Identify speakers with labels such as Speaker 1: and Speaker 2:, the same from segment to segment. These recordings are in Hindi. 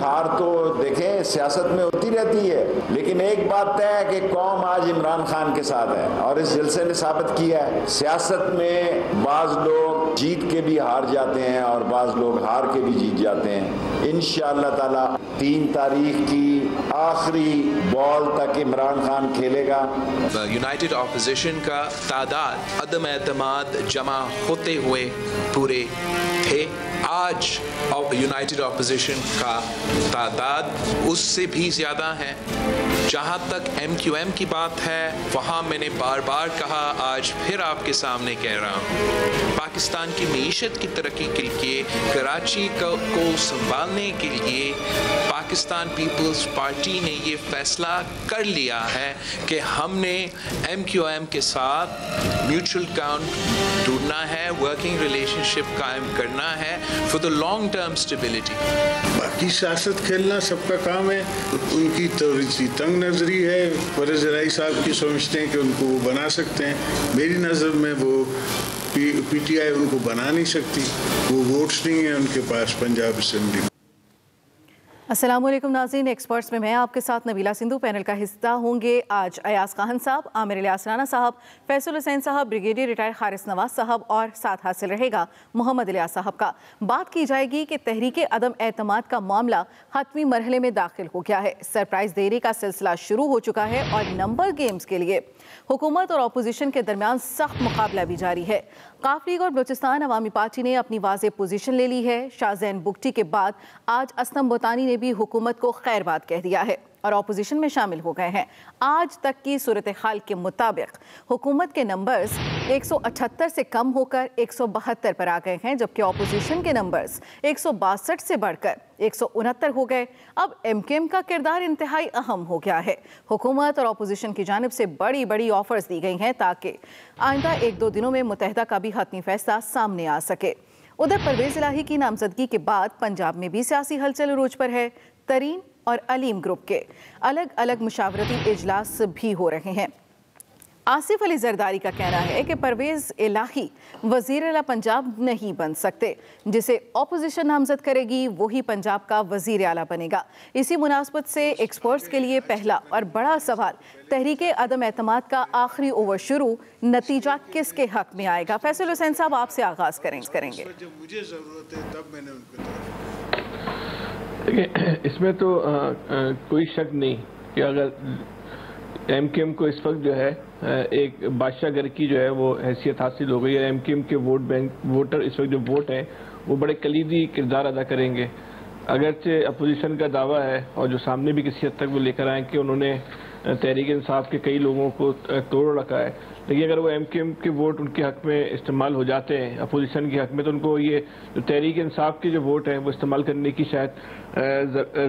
Speaker 1: हार तो देखें सियासत में होती रहती है, लेकिन एक बात तय है कि कौम आज इमरान खान के साथ है और इस जलसे ने साबित किया है। सियासत में बाज लोग जीत के भी हार जाते हैं और बाज लोग हार के भी जीत जाते हैं। इंशाअल्लाह ताला 3 तारीख की आखिरी बॉल तक इमरान खान खेलेगा।
Speaker 2: यूनाइटेड ऑपोजिशन का तादाद अदम एतमाद जमा होते हुए पूरे थे। आज यूनाइटेड ऑपोजिशन का तादाद उससे भी ज़्यादा है। जहाँ तक MQM की बात है, वहाँ मैंने बार बार कहा, आज फिर आपके सामने कह रहा हूँ, पाकिस्तान की मीशत की तरक्की के लिए, कराची को संभालने के लिए पाकिस्तान पीपल्स पार्टी ने ये फैसला कर लिया है कि हमने MQM के साथ म्यूचुअल काउंट ढूंढना है, वर्किंग रिलेशनशिप कायम करना है for the long term stability.
Speaker 3: बाकी सियासत खेलना सबका काम है, उनकी थोड़ी सी तंग नजरी है। फरज राई साहब की समझते हैं कि उनको वो बना सकते हैं। मेरी नज़र में वो PTI उनको बना नहीं सकती, वो वोट्स नहीं है उनके पास पंजाब असेंबली।
Speaker 4: अस्सलाम वालेकुम नाज़रीन, एक्सपर्ट्स में मैं आपके साथ नबीला सिंधु। पैनल का हिस्सा होंगे आज अयाज खान साहब, आमिर इलियास राना साहब, फैसल हुसैन साहब, ब्रिगेडियर रिटायर्ड हारिस नवाज साहब और साथ हासिल रहेगा मोहम्मद इलियास साहब का। बात की जाएगी कि तहरीके अदम एतमाद का मामला हतमी मरहले में दाखिल हो गया है। सरप्राइज देरी का सिलसिला शुरू हो चुका है और नंबर गेम्स के लिए हुकूमत और अपोजिशन के दरमियान सख्त मुकाबला भी जारी है। काफ लीग और बलूचिस्तान अवामी पार्टी ने अपनी वाज़ेह पोजीशन ले ली है। शाहजैन बुगटी के बाद आज असलम बोतानी ने भी हुकूमत को खैरबाद कह दिया है और अपोजिशन में शामिल हो गए हैं। आज तक की सूरत हाल के मुताबिक हुकूमत के नंबर्स 178 से कम होकर 172 पर आ गए हैं, जबकि अपोजिशन के नंबर्स 162 से बढ़कर 169 हो गए। अब MKM का किरदार इंतहाई अहम हो गया है। हुकूमत और अपोजिशन की जानिब से बड़ी बड़ी ऑफर्स दी गई हैं ताकि आइंदा 1-2 दिनों में मुत्तहिदा का भी हतमी फैसला सामने आ सके। उधर परवेज़ इलाही की नामजदगी के बाद पंजाब में भी सियासी हलचल उरूज पर है। तरीन और अलीम ग्रुप के अलग अलग मुशावरती इजलास भी हो रहे हैं। आसिफ अली जरदारी का कहना है कि परवेज़ इलाही वज़ीर आला पंजाब नहीं बन सकते, जिसे अपोजिशन नामजद करेगी वही पंजाब का वज़ीर आला बनेगा। इसी मुनासबत से एक्सपर्ट्स के लिए पहला और बड़ा सवाल, तहरीके अदम एतमाद का आखिरी ओवर शुरू, नतीजा किसके हक में आएगा? फैसल हुसैन साहब आपसे आगाज़ करेंगे।
Speaker 3: मुझे ज़रूरत है तब मैंने उनकी
Speaker 5: इसमें तो कोई शक नहीं कि अगर MKM को इस वक्त जो है एक बादशाह घर की जो है वो हैसियत हासिल हो गई है। MKM के वोटर इस वक्त जो वोट हैं वो बड़े कलीदी किरदार अदा करेंगे। अगरचे अपोजिशन का दावा है और जो सामने भी किसी हद तक वो लेकर आए कि उन्होंने तहरीक इंसाफ के कई लोगों को तोड़ रखा है, लेकिन अगर वो MKM के वोट उनके हक में इस्तेमाल हो जाते हैं अपोजिशन के हक में, तो उनको ये जो तहरीक इंसाफ के जो वोट हैं वो इस्तेमाल करने की शायद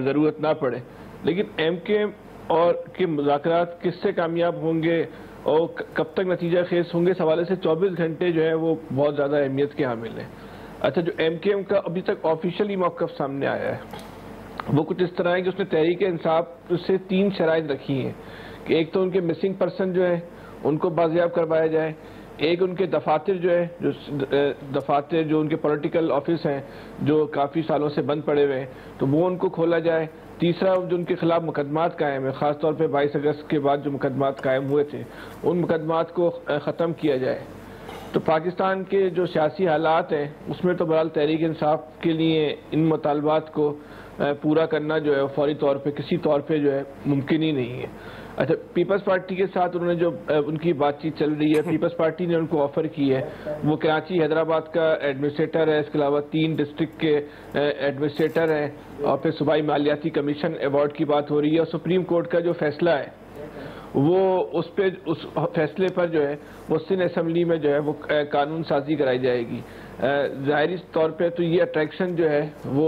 Speaker 5: ज़रूरत ना पड़े। लेकिन MKM और के मुज़ाकरात किससे कामयाब होंगे और कब तक नतीजा खेज होंगे, इस हवाले से 24 घंटे जो है वो बहुत ज़्यादा अहमियत के हामिल हैं। अच्छा, जो MKM का अभी तक ऑफिशियली मौक़िफ़ सामने आया है वो कुछ इस तरह है कि उसने तहरीक इंसाफ से 3 शराइत रखी हैं कि एक तो उनके मिसिंग पर्सन जो है उनको बाजियाब करवाया जाए, एक उनके दफातर जो है दफातर जो उनके पॉलिटिकल ऑफिस हैं जो काफ़ी सालों से बंद पड़े हुए हैं तो वो उनको खोला जाए, तीसरा जो उनके खिलाफ मुकदमात कायम है, ख़ासतौर पे 22 अगस्त के बाद जो मुकदमात कायम हुए थे उन मुकदमात को ख़त्म किया जाए। तो पाकिस्तान के जो सियासी हालात हैं उसमें तो बहरहाल तहरीक इंसाफ के लिए इन मुतालबात को पूरा करना जो है फौरी तौर पे किसी तौर पे जो है मुमकिन ही नहीं है। अच्छा, पीपल्स पार्टी के साथ उन्होंने जो उनकी बातचीत चल रही है, पीपल्स पार्टी ने उनको ऑफर की है, वो कराची हैदराबाद का एडमिनिस्ट्रेटर है, इसके अलावा 3 डिस्ट्रिक्ट के एडमिनिस्ट्रेटर हैं और फिर सूबाई मालियाती कमीशन अवार्ड की बात हो रही है और सुप्रीम कोर्ट का जो फैसला है वो उस फैसले पर जो है वो सिंध असम्बली में जो है वो कानून साजी कराई जाएगी। ज़ाहिरी तौर पे तो ये अट्रैक्शन जो है वो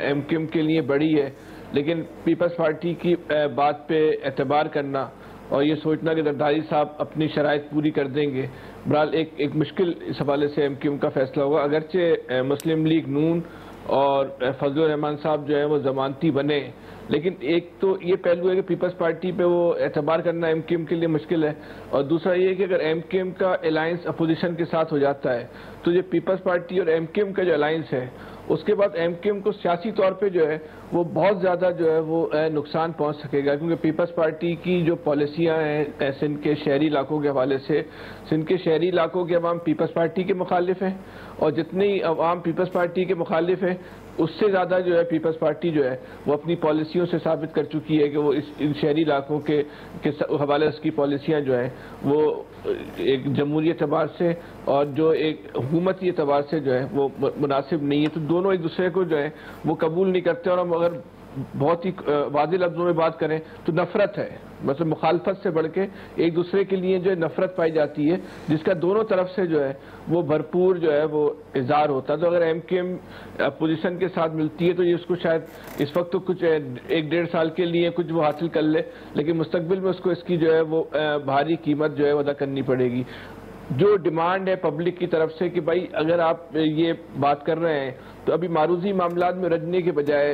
Speaker 5: MKM के लिए बड़ी है, लेकिन पीपल्स पार्टी की बात पे एतबार करना और ये सोचना कि जरदारी साहब अपनी शराइत पूरी कर देंगे, बहरहाल एक मुश्किल इस हवाले से MKM का फैसला होगा। अगरचे मुस्लिम लीग नून और फजलुर रहमान साहब जो है वो जमानती बने, लेकिन एक तो ये पहलू है कि पीपल्स पार्टी पे वो एतबार करना MKM के लिए मुश्किल है, और दूसरा ये कि अगर MKM का अलायंस अपोजिशन के साथ हो जाता है तो ये पीपल्स पार्टी और MKM का जो अलायंस है उसके बाद MQM को सियासी तौर पे जो है वो बहुत ज़्यादा जो है वो नुकसान पहुंच सकेगा, क्योंकि पीपल्स पार्टी की जो पॉलिसियां हैं सिंध के शहरी इलाकों के हवाले से, सिंध के शहरी इलाकों के अवाम पीपल्स पार्टी के मुखालिफ हैं, और जितनी अवाम पीपल्स पार्टी के मुखालिफ हैं उससे ज़्यादा जो है पीपल्स पार्टी जो है वो अपनी पॉलिसियों से साबित कर चुकी है कि वो इन शहरी इलाकों के हवाले से उसकी पॉलिसियाँ जो हैं वो एक जमहूरी एतबार से और जो एक हुकूमती एतबार से जो है वो मुनासिब नहीं है। तो दोनों एक दूसरे को जो है वो कबूल नहीं करते, और हम अगर बहुत ही वाज़ेह लफ्ज़ों में बात करें तो नफरत है, मतलब मुखालफत से बढ़ के एक दूसरे के लिए जो है नफरत पाई जाती है, जिसका दोनों तरफ से जो है वो भरपूर जो है वो इज़हार होता है। तो अगर MQM अपोजिशन के साथ मिलती है तो ये उसको शायद इस वक्त तो कुछ 1-1.5 साल के लिए कुछ वो हासिल कर ले, लेकिन मुस्तकबिल में उसको इसकी जो है वो भारी कीमत जो है अदा करनी पड़ेगी। जो डिमांड है पब्लिक की तरफ से कि भाई अगर आप ये बात कर रहे हैं तो अभी मारूजी मामलात में रजने के बजाय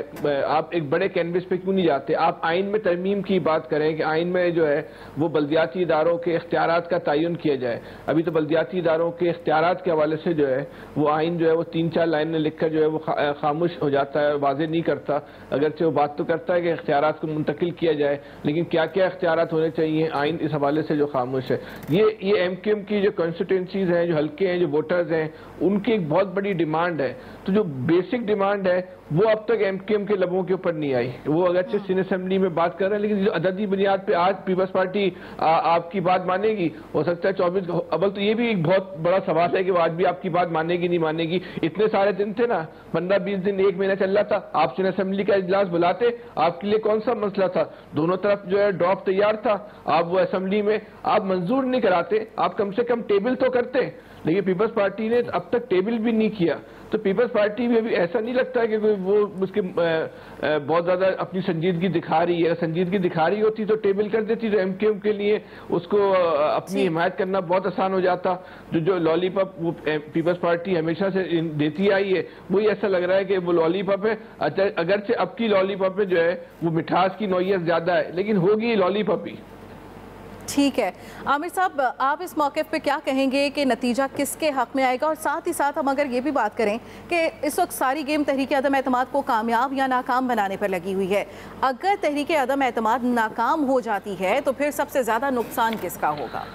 Speaker 5: आप एक बड़े कैनवस पे क्यों नहीं जाते, आप आइन में तरमीम की बात करें कि आइन में जो है वो बल्दियाती इदारों के इख्तियारात का तयन किया जाए। अभी तो बल्दियाती इदारों के इख्तियारात के हवाले से जो है वो आइन जो है वो 3-4 लाइन में लिखकर जो है वो खामोश हो जाता है, वाज़ेह नहीं करता, अगरचे वो बात तो करता है कि इख्तियारात को मुंतकिल किया जाए, लेकिन क्या क्या इख्तियारात होने चाहिए आइन इस हवाले से जो खामोश है। ये MQM की जो कॉन्स्टिट्यूंसीज हैं, जो हल्के हैं, जो वोटर्स हैं, उनकी एक बहुत बड़ी डिमांड है। तो जो बेसिक डिमांड है वो अब तक MQM के लबों के ऊपर नहीं आई। वो अगरचे सिंध असेंबली में बात कर रहे हैं, लेकिन जो अददी बुनियाद पे आज पीपल्स पार्टी आपकी बात मानेगी, हो सकता है 24 अव्वल तो ये भी एक बहुत बड़ा सवाल है कि वो आज भी आपकी बात मानेगी नहीं मानेगी। इतने सारे दिन थे ना, 15-20 दिन 1 महीना चल रहा था, आप सिंध असेंबली का इजलास बुलाते, आपके लिए कौन सा मसला था, दोनों तरफ जो है ड्रॉप तैयार था, आप वो असेंबली में आप मंजूर नहीं कराते, आप कम से कम टेबल तो करते, लेकिन पीपल्स पार्टी ने अब तक टेबल भी नहीं किया। तो पीपल्स पार्टी भी अभी ऐसा नहीं लगता है कि वो उसके बहुत ज़्यादा अपनी संजीदगी दिखा रही है। संजीदगी दिखा रही होती तो टेबल कर देती, तो MQM के लिए उसको अपनी हिमायत करना बहुत आसान हो जाता। जो लॉलीपॉप वो पीपल्स पार्टी हमेशा से देती आई है, वही ऐसा लग रहा है कि वो लॉलीपॉप है, अगरचे अब की लॉलीपॉप में जो है वो मिठास की नौयत ज़्यादा है, लेकिन होगी लॉलीपॉप ही।
Speaker 4: ठीक है आमिर साहब, आप इस मौके पे क्या कहेंगे कि नतीजा किसके हक में आएगा, और साथ ही साथ हम अगर ये भी बात करें कि इस वक्त सारी गेम तहरीक अदम एतमाद को कामयाब या नाकाम बनाने पर लगी हुई है, अगर तहरीक अदम एतमाद नाकाम हो जाती है तो फिर सबसे ज़्यादा नुकसान किसका होगा?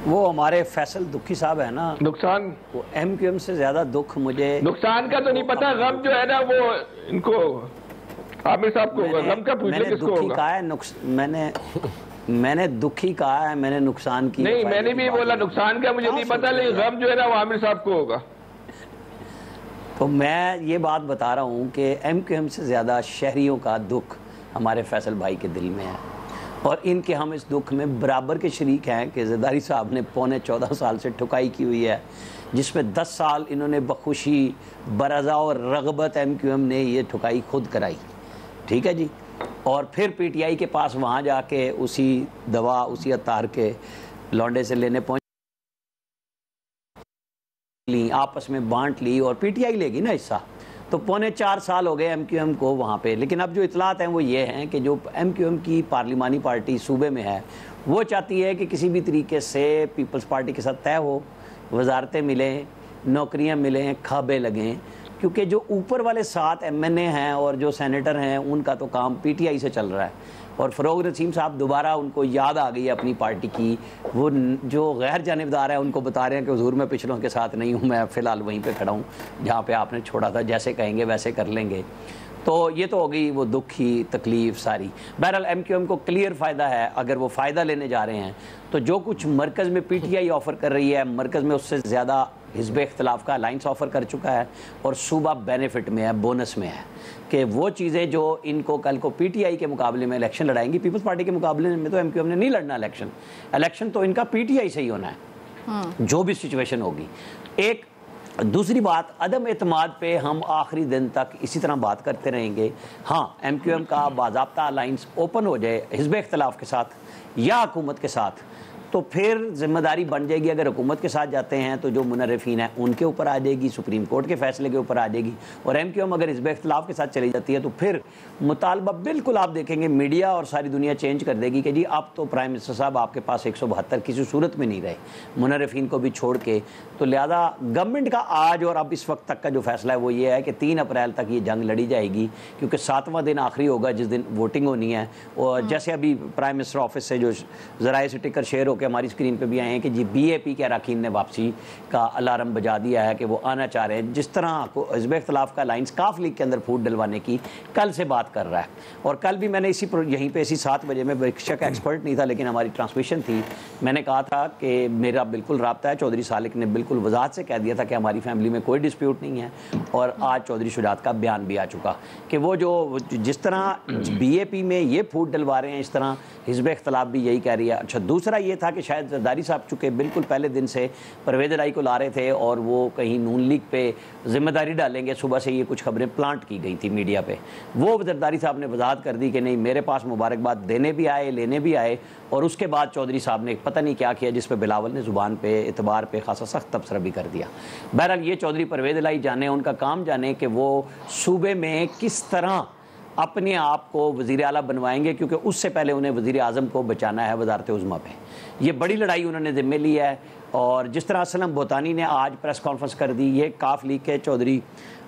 Speaker 6: वो हमारे फैसल दुखी साहब है ना, नुकसान वो MQM से ज़्यादा दुख मुझे नुकसान का तो नहीं पता, गम जो है ना वो इनको आमिर साहब को होगा, गम का पूछे किसको होगा? कहा है मैंने दुखी कहा है, मैंने नुकसान की नहीं, मैंने भी बोला नुकसान का मुझे नहीं पता, लेकिन गम जो है ना वो आमिर साहब को होगा। तो मैं ये बात बता रहा हूँ कि MQM से ज़्यादा शहरियों का दुख हमारे फैसल भाई के दिल में है, और इनके हम इस दुख में बराबर के शरीक हैं कि ज़रदारी साहब ने 14 साल से ठुकाई की हुई है, जिसमें 10 साल इन्होंने बखुशी बरज़ा और रग़बत MQM ने ये ठुकाई खुद कराई, ठीक है जी। और फिर PTI के पास वहाँ जाके उसी दवा उसी अतार के लौंडे से लेने पहुँच ली, आपस में बांट ली, और PTI लेगी ना हिस्सा। तो 4.25 साल हो गए MQM को वहाँ पे। लेकिन अब जो इतलात हैं वो ये हैं कि जो MQM की पार्लिमानी पार्टी सूबे में है वो चाहती है कि किसी भी तरीके से पीपल्स पार्टी के साथ तय हो, वजारतें मिलें, नौकरियाँ मिलें, खाबे लगें, क्योंकि जो ऊपर वाले 7 MNA हैं और जो सेनेटर हैं उनका तो काम PTI से चल रहा है। और फ़रोग़ नसीम साहब दोबारा उनको याद आ गई है अपनी पार्टी की, वो जो गैर जानिबदार है उनको बता रहे हैं कि हुजूर मैं पिछलों के साथ नहीं हूँ, मैं फ़िलहाल वहीं पे खड़ा हूँ जहाँ पे आपने छोड़ा था, जैसे कहेंगे वैसे कर लेंगे। तो ये तो हो गई वो दुख की तकलीफ़ सारी। बहरहाल MQM को क्लियर फ़ायदा है, अगर वो फ़ायदा लेने जा रहे हैं तो जो कुछ मरकज़ में PTI ऑफ़र कर रही है, मरकज़ में उससे ज़्यादा हिज़्ब इख्तिलाफ़ का अलाइंस ऑफ़र कर चुका है, और सूबा बेनिफिट में है, बोनस में है कि वो चीज़ें जो इनको कल को PTI के मुकाबले में इलेक्शन लड़ाएंगी, पीपल्स पार्टी के मुकाबले में तो MQM ने नहीं लड़ना इलेक्शन तो इनका PTI से ही होना है जो भी सिचुएशन होगी। एक दूसरी बात, अदम एतमाद पे हम आखिरी दिन तक इसी तरह बात करते रहेंगे। हाँ, MQM का बाज़ाब्ता अलाइंस ओपन हो जाए हिज़्ब इख्तिलाफ़ के साथ या हुकूमत के साथ, तो फिर जिम्मेदारी बन जाएगी, अगर हुकूमत के साथ जाते हैं तो जो मुनर्रिफीन है उनके ऊपर आ जाएगी, सुप्रीम कोर्ट के फैसले के ऊपर आ जाएगी। और MQM अगर हिज़्ब इख्तिलाफ के साथ चली जाती है तो फिर मुतालबा बिल्कुल आप देखेंगे मीडिया और सारी दुनिया चेंज कर देगी कि जी अब तो प्राइम मिनिस्टर साहब आपके पास 172 किसी सूरत में नहीं रहे, मुनर्रिफीन को भी छोड़ के। तो लिहाजा गवर्नमेंट का आज और अब इस वक्त तक का जो फैसला है वो ये है कि 3 अप्रैल तक ये जंग लड़ी जाएगी, क्योंकि 7वां दिन आखिरी होगा जिस दिन वोटिंग होनी है। और जैसे अभी प्राइम मिनिस्टर ऑफिस से जो ज़राए से टिकर शेयर होकर हमारी स्क्रीन पे भी आए हैं कि जी BAP के अरकान ने वापसी का अलार्म बजा दिया है कि वो आना चाह रहे हैं। जिस तरह हिज़्ब इख्तिलाफ का अलायंस काफ लीग के अंदर फूट डलवाने की कल से बात कर रहा है, और कल भी मैंने यहीं पे इसी 7 बजे में बेशक एक्सपर्ट नहीं था लेकिन हमारी ट्रांसमिशन थी, मैंने कहा था कि मेरा बिल्कुल राब्ता है। चौधरी सालिक ने बिल्कुल वजाहत से कह दिया था कि हमारी फैमिली में कोई डिस्प्यूट नहीं है। और आज चौधरी शुजात का बयान भी आ चुका कि वो जो जिस तरह BAP में ये फूट डलवा रहे हैं इस तरह हिज़्ब इख्तिलाफ भी यही कह रही है। अच्छा, दूसरा ये था कि शायद जरदारी साहब चुके बिल्कुल पहले दिन से परवेज़ इलाही को ला रहे थे और वो कहीं नून लीग पे जिम्मेदारी डालेंगे, सुबह से ये कुछ खबरें प्लांट की गई थी मीडिया पे। वो जरदारी साहब ने वजाहत कर दी कि नहीं, मेरे पास मुबारकबाद देने भी आए लेने भी आए। और उसके बाद चौधरी साहब ने पता नहीं क्या किया जिस पे बिलावल ने ज़ुबान पे इतबार पे खासा सख्त तबसरा भी कर दिया। बहरहाल ये चौधरी परवेज़ इलाही जाने, उनका काम जाने कि वो सूबे में किस तरह अपने आप को वज़ीर आला बनवाएंगे, क्योंकि उससे पहले उन्हें वज़ीर आज़म को बचाना है वज़ारत उज़्मा पे। ये बड़ी लड़ाई उन्होंने ज़िम्मे ली है। और जिस तरह असलम बोतानी ने आज प्रेस कॉन्फ्रेंस कर दी, ये काफ लीग के चौधरी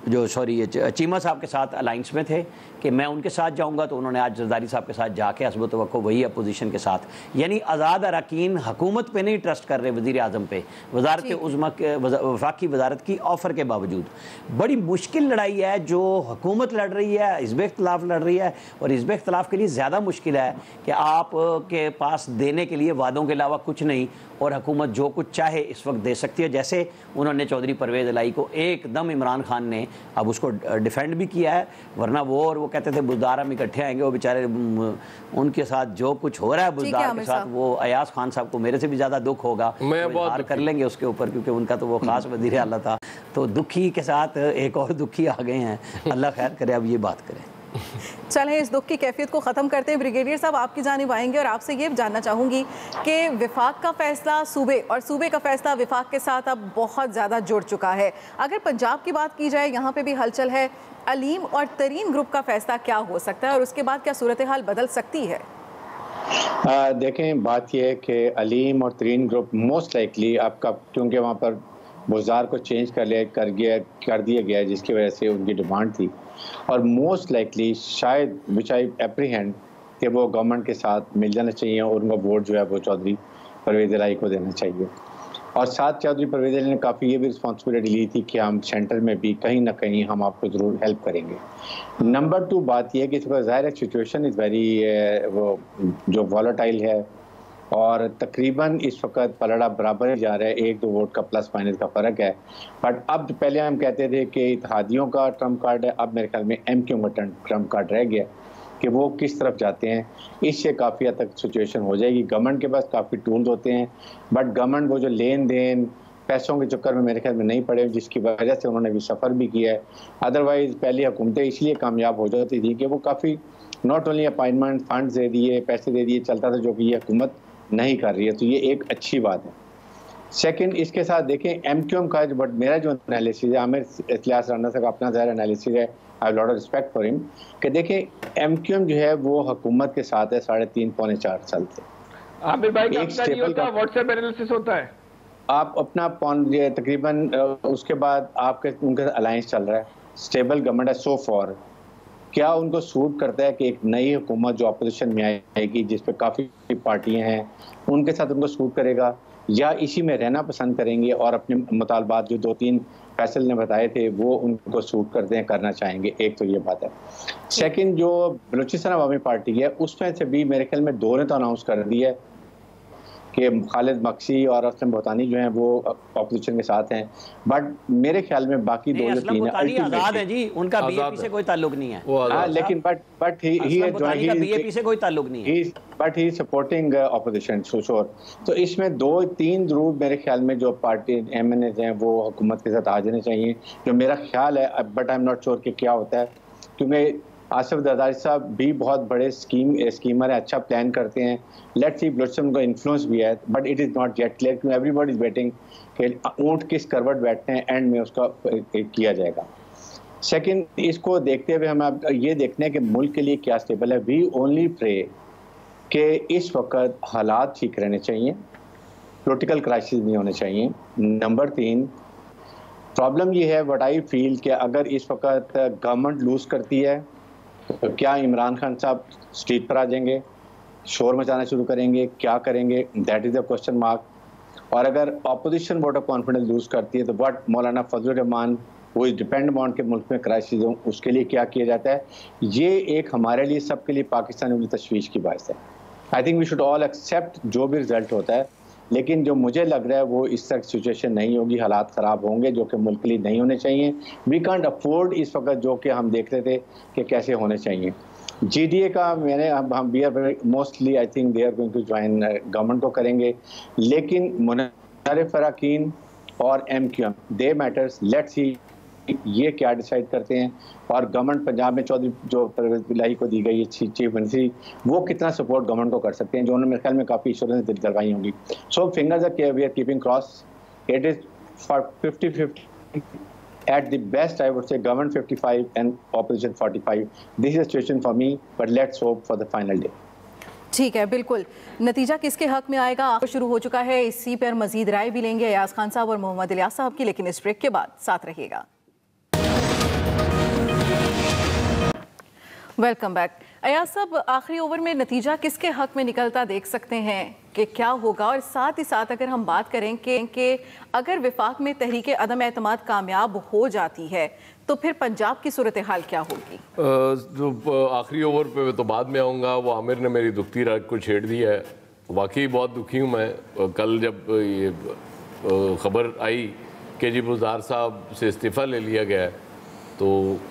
Speaker 6: चीमा साहब के साथ अलाइंस में थे कि मैं उनके साथ जाऊंगा, तो उन्होंने आज जरदारी साहब के साथ जाके हस्ब तवक्को वही अपोजिशन के साथ, यानी आज़ाद अरकान हुकूमत पे नहीं ट्रस्ट कर रहे वज़ीर आज़म पे, वज़ारत उज़्मा के वफाकी वज़ारत की ऑफ़र के बावजूद। बड़ी मुश्किल लड़ाई है जो हुकूमत लड़ रही है, हिज़्ब इख्तिलाफ लड़ रही है। और हिज़्ब इख्तिलाफ के लिए ज़्यादा मुश्किल है कि आप के पास देने के लिए वादों के अलावा कुछ नहीं, और हुकूमत जो कुछ चाहे इस वक्त दे सकती है। जैसे उन्होंने चौधरी परवेज़ इलाही को एकदम इमरान खान ने अब उसको डिफेंड भी किया है, वरना वो और वो कहते थे बुज़दार हम इकट्ठे आएंगे, वो बेचारे उनके साथ जो कुछ हो रहा है बुज़दार के साथ, वो अयाज खान साहब को मेरे से भी ज़्यादा दुख होगा, इज़हार कर लेंगे उसके ऊपर, क्योंकि उनका तो वो ख़ास वज़ीर आला था। तो दुखी के साथ एक और दुखी आ गए हैं, अल्लाह खैर करे। अब ये बात करें,
Speaker 4: चलें इस दुख की कैफियत को ख़त्म करते हैं। ब्रिगेडियर साहब आपकी जानिब आएंगे और आपसे ये जानना चाहूँगी कि विफाक का फैसला सूबे और सूबे का फैसला विफाक के साथ अब बहुत ज़्यादा जुड़ चुका है। अगर पंजाब की बात की जाए, यहाँ पे भी हलचल है। अलीम और तरीन ग्रुप का फैसला क्या हो सकता है और उसके बाद क्या सूरत हाल बदल सकती है?
Speaker 7: देखें, बात यह है कि अलीम और तरीन ग्रुप मोस्ट लाइकली आपका, क्योंकि वहाँ पर बुज़दार को चेंज कर दिया गया जिसकी वजह से उनकी डिमांड थी, और मोस्ट लाइकली शायद विच आई एप्रीहेंड कि वो गवर्नमेंट के साथ मिल जाना चाहिए और उनका वोट जो है वो चौधरी परवेज़ इलाही को देना चाहिए। और साथ चौधरी परवेज़ इलाही ने काफ़ी ये भी रिस्पॉन्सिबिलिटी ली थी कि हम सेंटर में भी कहीं ना कहीं हम आपको ज़रूर हेल्प करेंगे। नंबर 2 बात यह है कि इस वक्त ज़ाहिर सिचुएशन इज़ वेरी वो जो वॉलेटाइल है, और तकरीबन इस वक्त पलड़ा बराबर ही जा रहा है, 1-2 वोट का प्लस माइनस का फ़र्क है। बट अब पहले हम कहते थे कि इत्तेहादियों का ट्रम्प कार्ड है, अब मेरे ख्याल में MQM का ट्रम्प कार्ड रह गया कि वो किस तरफ जाते हैं। इससे काफ़ी हद तक सिचुएशन हो जाएगी। गवर्नमेंट के पास काफ़ी टूल्स होते हैं, बट गवर्नमेंट वो जो लेन देन पैसों के चक्कर में मेरे ख्याल में नहीं पड़े, जिसकी वजह से उन्होंने भी सफ़र भी किया है। अदरवाइज़ पहली हुकूमतें इसलिए कामयाब हो जाती थी कि वो काफ़ी नॉट ओनली अपॉइंटमेंट फंड दे दिए, पैसे दे दिए, चलता था, जो कि ये हुकूमत नहीं कर रही है। तो ये एक अच्छी बात है। सेकंड, इसके साथ देखें MQM का बट मेरा जो एनालिसिस है, आमिर इलियास राना साहब का अपना ज़ाहिर एनालिसिस है, I have lot of respect for him, कि देखें MQM जो है वो हुकूमत के साथ है 3.5-4 साल से।
Speaker 5: आमिर भाई का व्हाट्सएप एनालिसिस होता है,
Speaker 7: आप अपना तकरीबन उसके बाद आपके उनका अलायंस चल रहा है, स्टेबल गवर्नमेंट है सो फॉर। क्या उनको सूट करता है कि एक नई हुकूमत जो अपोजिशन में आएगी जिस पे काफ़ी पार्टियां हैं, उनके साथ उनको सूट करेगा, या इसी में रहना पसंद करेंगे और अपने मुतालबात जो 2-3 फैसल ने बताए थे वो उनको सूट करते हैं, करना चाहेंगे। एक तो ये बात है। सेकंड, जो बलूचिस्तान अवामी पार्टी है उसमें से भी मेरे ख्याल में 2 ने तो अनाउंस कर दिया है कि खालिद मक्सी और असलम बोतानी जो हैं वो ऑपोजिशन के साथ हैं, बट मेरे ख्याल में बाकी 2 या 3
Speaker 6: आजाद है जी, उनका बीएपी से कोई ताल्लुक नहीं है।
Speaker 7: लेकिन बट ही
Speaker 6: बीएपी से कोई ताल्लुक नहीं है,
Speaker 7: but he is supporting opposition so sure. तो इसमें 2-3 जरूर मेरे ख्याल में जो पार्टी MNAs हैं वो हुकूमत के साथ आ जाने चाहिए, जो मेरा ख्याल है। But I am not sure कि क्या होता है, क्योंकि आसिफ जरदारी साहब भी बहुत बड़े स्कीमर है, अच्छा प्लान करते हैं। लेट्स सी ब्लूचिस्टन का इन्फ्लुएंस भी है, but it is not yet clear क्योंकि एवरीबॉडी इज वेटिंग कि ऊँट किस करवट बैठते हैं, एंड में उसका किया जाएगा। सेकंड, इसको देखते हुए हमें अब ये देखना है कि मुल्क के लिए क्या स्टेबल है। वी ओनली प्रे कि इस वक्त हालात ठीक रहने चाहिए, पॉलिटिकल क्राइसिस नहीं होने चाहिए। नंबर 3, प्रॉब्लम ये है व्हाट आई फील कि अगर इस वक्त गवर्नमेंट लूज करती है तो क्या इमरान खान साहब स्ट्रीट पर आ जाएंगे, शोर मचाना शुरू करेंगे, क्या करेंगे, that is a question mark. और अगर opposition vote of confidence lose करती है तो व्हाट मौलाना फजलुर रहमान वो डिपेंड ऑन के मुल्क में क्राइसिस हो, उसके लिए क्या किया जाता है। ये एक हमारे लिए, सबके लिए पाकिस्तान में तशवीश की बात है। I think we should all accept जो भी रिजल्ट होता है, लेकिन जो मुझे लग रहा है वो इस तरह सिचुएशन नहीं होगी, हालात ख़राब होंगे जो कि मुल्क के लिए नहीं होने चाहिए। वी कांट अफोर्ड इस वक्त जो कि हम देख रहे थे कि कैसे होने चाहिए। GDA का मैंने हम we are mostly I think they are going to join government को करेंगे, लेकिन मुनव्वर अराकीन और MQM they matters. Let's see ये क्या डिसाइड करते हैं। और गवर्नमेंट पंजाब में चौधरी जो परवेज इलाही को दी गई है चीफ मिनिस्ट्री, वो कितना सपोर्ट गवर्नमेंट को कर सकते हैं, जो उन्होंने मेरे ख्याल में काफ़ी इंश्योरेंस दिलवाई होंगी। So fingers are we are keeping cross, it is for 50-50 at the best I would say government 55 and opposition 45. This is a situation for me, but let's hope for the final day.
Speaker 4: ठीक है, बिल्कुल। नतीजा किसके हक में आएगा शुरू हो चुका है, इसी पर मजीद राय भी लेंगे अयाज खान साहब और मोहम्मद इलियास साहब की, लेकिन इस ब्रेक के बाद साथ रहिएगा। Welcome back. अयाज साहब, आखिरी ओवर में नतीजा किसके हक में निकलता देख सकते हैं कि क्या होगा, और साथ ही साथ अगर हम बात करें कि अगर विफाक में तहरीक अदम एतमाद कामयाब हो जाती है तो फिर पंजाब की सूरत हाल क्या होगी?
Speaker 8: जो आखिरी ओवर पे तो बाद में आऊँगा, वो आमिर ने मेरी दुखती रात को छेड़ दिया है। वाकई बहुत दुखी हूँ मैं। कल जब ये खबर आई कि जी बुज़दार साहब से इस्तीफ़ा ले लिया गया है, तो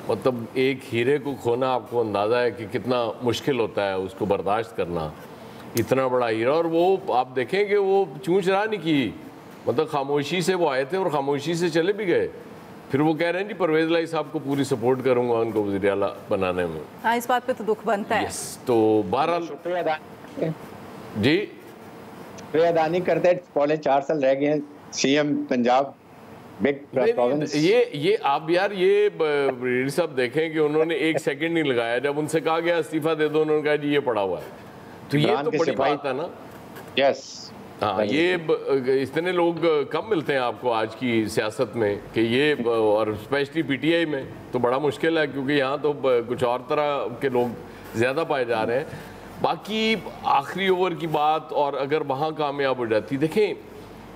Speaker 8: मतलब एक हीरे को खोना, आपको अंदाज़ा है कि कितना मुश्किल होता है उसको बर्दाश्त करना, इतना बड़ा हीरा। और वो आप देखें कि वो चूँ चरा नहीं की, मतलब खामोशी से वो आए थे और ख़ामोशी से चले भी गए। फिर वो कह रहे हैं जी परवेज़ इलाही साहब को पूरी सपोर्ट करूँगा उनको वज़ीर आला बनाने में।
Speaker 4: हाँ, इस बात पे तो दुख बनता है।
Speaker 8: तो बहरहाल जी
Speaker 7: शुक्रिया अदा नहीं करते, पौने 4 साल रह गए हैं CM पंजाब
Speaker 8: ये आप यार ये सब देखें कि उन्होंने 1 सेकंड नहीं लगाया। जब उनसे कहा गया इस्तीफा दे दो, उन्होंने कहा जी ये पड़ा हुआ है। तो ये तो बड़ी बात है ना।
Speaker 7: यस,
Speaker 8: हाँ, ये इतने लोग कम मिलते हैं आपको आज की सियासत में कि ये, और स्पेशली PTI में तो बड़ा मुश्किल है, क्योंकि यहाँ तो कुछ और तरह के लोग ज़्यादा पाए जा रहे हैं। बाकी आखिरी ओवर की बात, और अगर वहाँ कामयाब हो जाती, देखें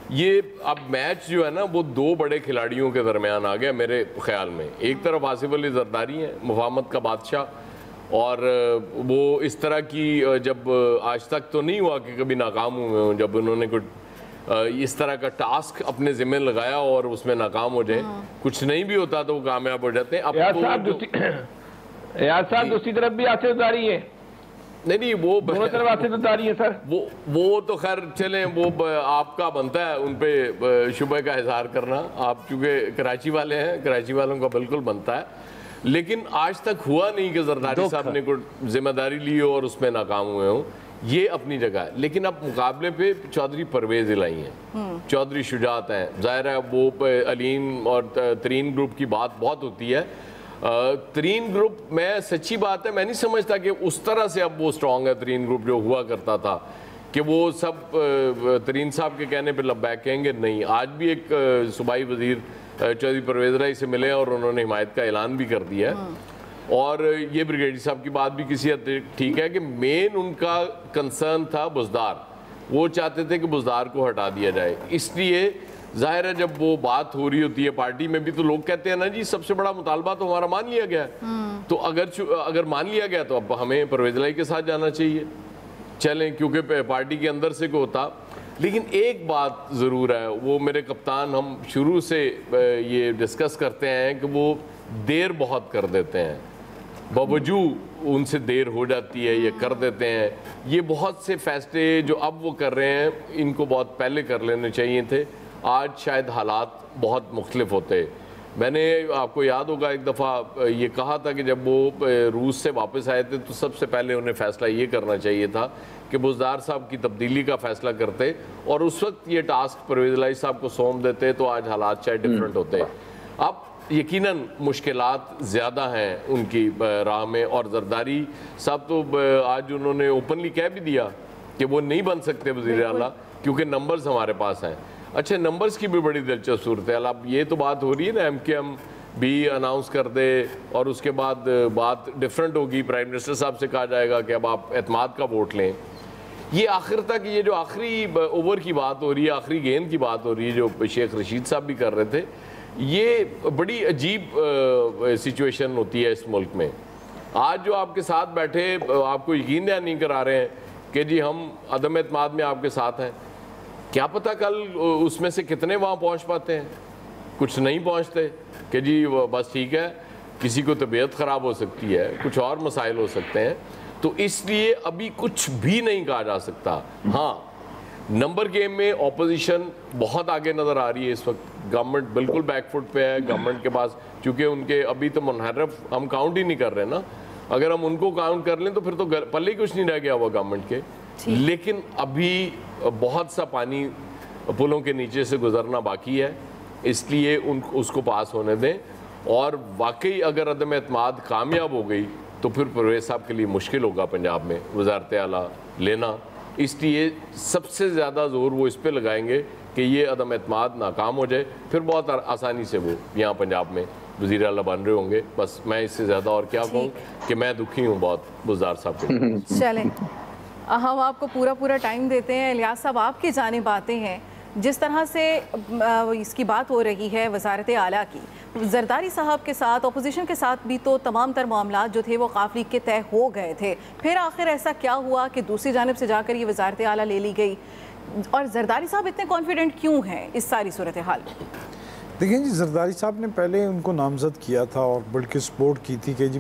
Speaker 8: ये अब मैच जो है ना वो 2 बड़े खिलाड़ियों के दरमियान आ गया मेरे ख्याल में। एक तरफ आसिफ अली जरदारी हैं, मुफाहमत का बादशाह, और वो इस तरह की जब आज तक तो नहीं हुआ कि कभी नाकाम हुए हों, जब उन्होंने कुछ इस तरह का टास्क अपने ज़िम्मे लगाया और उसमें नाकाम हो जाए, कुछ नहीं भी होता तो वो कामयाब हो जाते हैं। अब
Speaker 5: यार दूसरी तरफ भी आसिफ जरदारी है।
Speaker 8: नहीं, वो
Speaker 5: दोनों तरफ आसिफ जरदारी है सर।
Speaker 8: वो तो खैर चलें, वो आपका बनता है उन पे शुबह का इजहार करना। आप चूँकि कराची वाले हैं, कराची वालों का बिल्कुल बनता है, लेकिन आज तक हुआ नहीं कि जरदारी साहब ने कोई जिम्मेदारी ली हो और उसमें नाकाम हुए हों। ये अपनी जगह है, लेकिन अब मुकाबले पे चौधरी परवेज़ इलाही हैं, चौधरी शुजात हैं। ज़ाहिर है वो अलीम और तरीन ग्रुप की बात बहुत होती है। तरीन ग्रुप में सच्ची बात है, मैं नहीं समझता कि उस तरह से अब वो स्ट्रॉन्ग है तरीन ग्रुप जो हुआ करता था, कि वो सब तरीन साहब के कहने पे लब्बैक कहेंगे। नहीं, आज भी एक सूबाई वजीर चौधरी परवेज़ इलाही से मिले और उन्होंने हिमायत का ऐलान भी कर दिया है। और ये ब्रिगेडियर साहब की बात भी किसी हद तक ठीक है कि मेन उनका कंसर्न था बुज़दार, वो चाहते थे कि बुज़दार को हटा दिया जाए। इसलिए जाहिर है जब वो बात हो रही होती है पार्टी में भी, तो लोग कहते हैं ना जी सबसे बड़ा मुतालबा तो हमारा मान लिया गया है, तो अगर मान लिया गया तो अब हमें परवेज़ इलाही के साथ जाना चाहिए। चलें, क्योंकि पार्टी के अंदर से को होता। लेकिन एक बात ज़रूर है, वो मेरे कप्तान हम शुरू से ये डिस्कस करते हैं कि वो देर बहुत कर देते हैं, बावजूद उनसे देर हो जाती है, ये कर देते हैं। ये बहुत से फैसले जो अब वो कर रहे हैं, इनको बहुत पहले कर लेने चाहिए थे। आज शायद हालात बहुत मुख्तलिफ होते। मैंने आपको याद होगा एक दफ़ा ये कहा था कि जब वो रूस से वापस आए थे तो सबसे पहले उन्हें फ़ैसला ये करना चाहिए था कि बुज़दार साहब की तब्दीली का फ़ैसला करते और उस वक्त ये टास्क परवेज़ इलाही साहब को सौंप देते तो आज हालात शायद डिफरेंट होते। अब यकीनन मुश्किलात ज़्यादा हैं उनकी राह में, और जरदारी साहब तो आज उन्होंने ओपनली कह भी दिया कि वो नहीं बन सकते वज़ीर आला क्योंकि नंबर्स हमारे पास हैं। अच्छा, नंबर्स की भी बड़ी दिलचस्प सूरत है। अब ये तो बात हो रही है ना MKM भी अनाउंस कर दे और उसके बाद बात डिफरेंट होगी, प्राइम मिनिस्टर साहब से कहा जाएगा कि अब आप एतमाद का वोट लें। ये आखिर तक ये जो आखिरी ओवर की बात हो रही है, आखिरी गेंद की बात हो रही है जो शेख रशीद साहब भी कर रहे थे, ये बड़ी अजीब सिचुएशन होती है इस मुल्क में। आज जो आपके साथ बैठे आपको यकीन नहीं करा रहे हैं कि जी हम अदम एतमाद में आपके साथ हैं, क्या पता कल उसमें से कितने वहाँ पहुँच पाते हैं, कुछ नहीं पहुँचते कि जी बस ठीक है, किसी को तबीयत ख़राब हो सकती है, कुछ और मसाइल हो सकते हैं, तो इसलिए अभी कुछ भी नहीं कहा जा सकता। हाँ, नंबर गेम में ऑपोजिशन बहुत आगे नज़र आ रही है इस वक्त, गवर्नमेंट बिल्कुल बैकफुट पे है। गवर्नमेंट के पास चूँकि उनके अभी तो मुनहरफ हम काउंट ही नहीं कर रहे ना, अगर हम उनको काउंट कर लें तो फिर तो पल्ले कुछ नहीं रह गया हुआ गवर्नमेंट के। लेकिन अभी बहुत सा पानी पुलों के नीचे से गुजरना बाकी है, इसलिए उसको पास होने दें। और वाकई अगर अदम एतमाद कामयाब हो गई तो फिर परवेज़ साहब के लिए मुश्किल होगा पंजाब में वज़ारत आला लेना, इसलिए सबसे ज़्यादा ज़ोर वो इस पर लगाएंगे कि ये अदम एतमाद नाकाम हो जाए, फिर बहुत आसानी से वो यहाँ पंजाब में वज़ीर आला बन रहे होंगे। बस मैं इससे ज़्यादा और क्या कहूँ कि मैं दुखी हूँ बहुत बुज़दार साहब के।
Speaker 4: चलें, हम आपको पूरा टाइम देते हैं। इलियास साहब, आपकी जानिब आते हैं, जिस तरह से इसकी बात हो रही है वज़ारत आला की, जरदारी साहब के साथ अपोजिशन के साथ भी तो तमाम तर मामला जो थे वो काफ़ी के तय हो गए थे, फिर आखिर ऐसा क्या हुआ कि दूसरी जानिब से जाकर ये वज़ारत आला ले ली गई, और जरदारी साहब इतने कॉन्फिडेंट क्यों हैं इस सारी सूरत हाल में?
Speaker 9: देखिए जी, जरदारी साहब ने पहले उनको नामजद किया था और बल्कि सपोर्ट की थी कि जी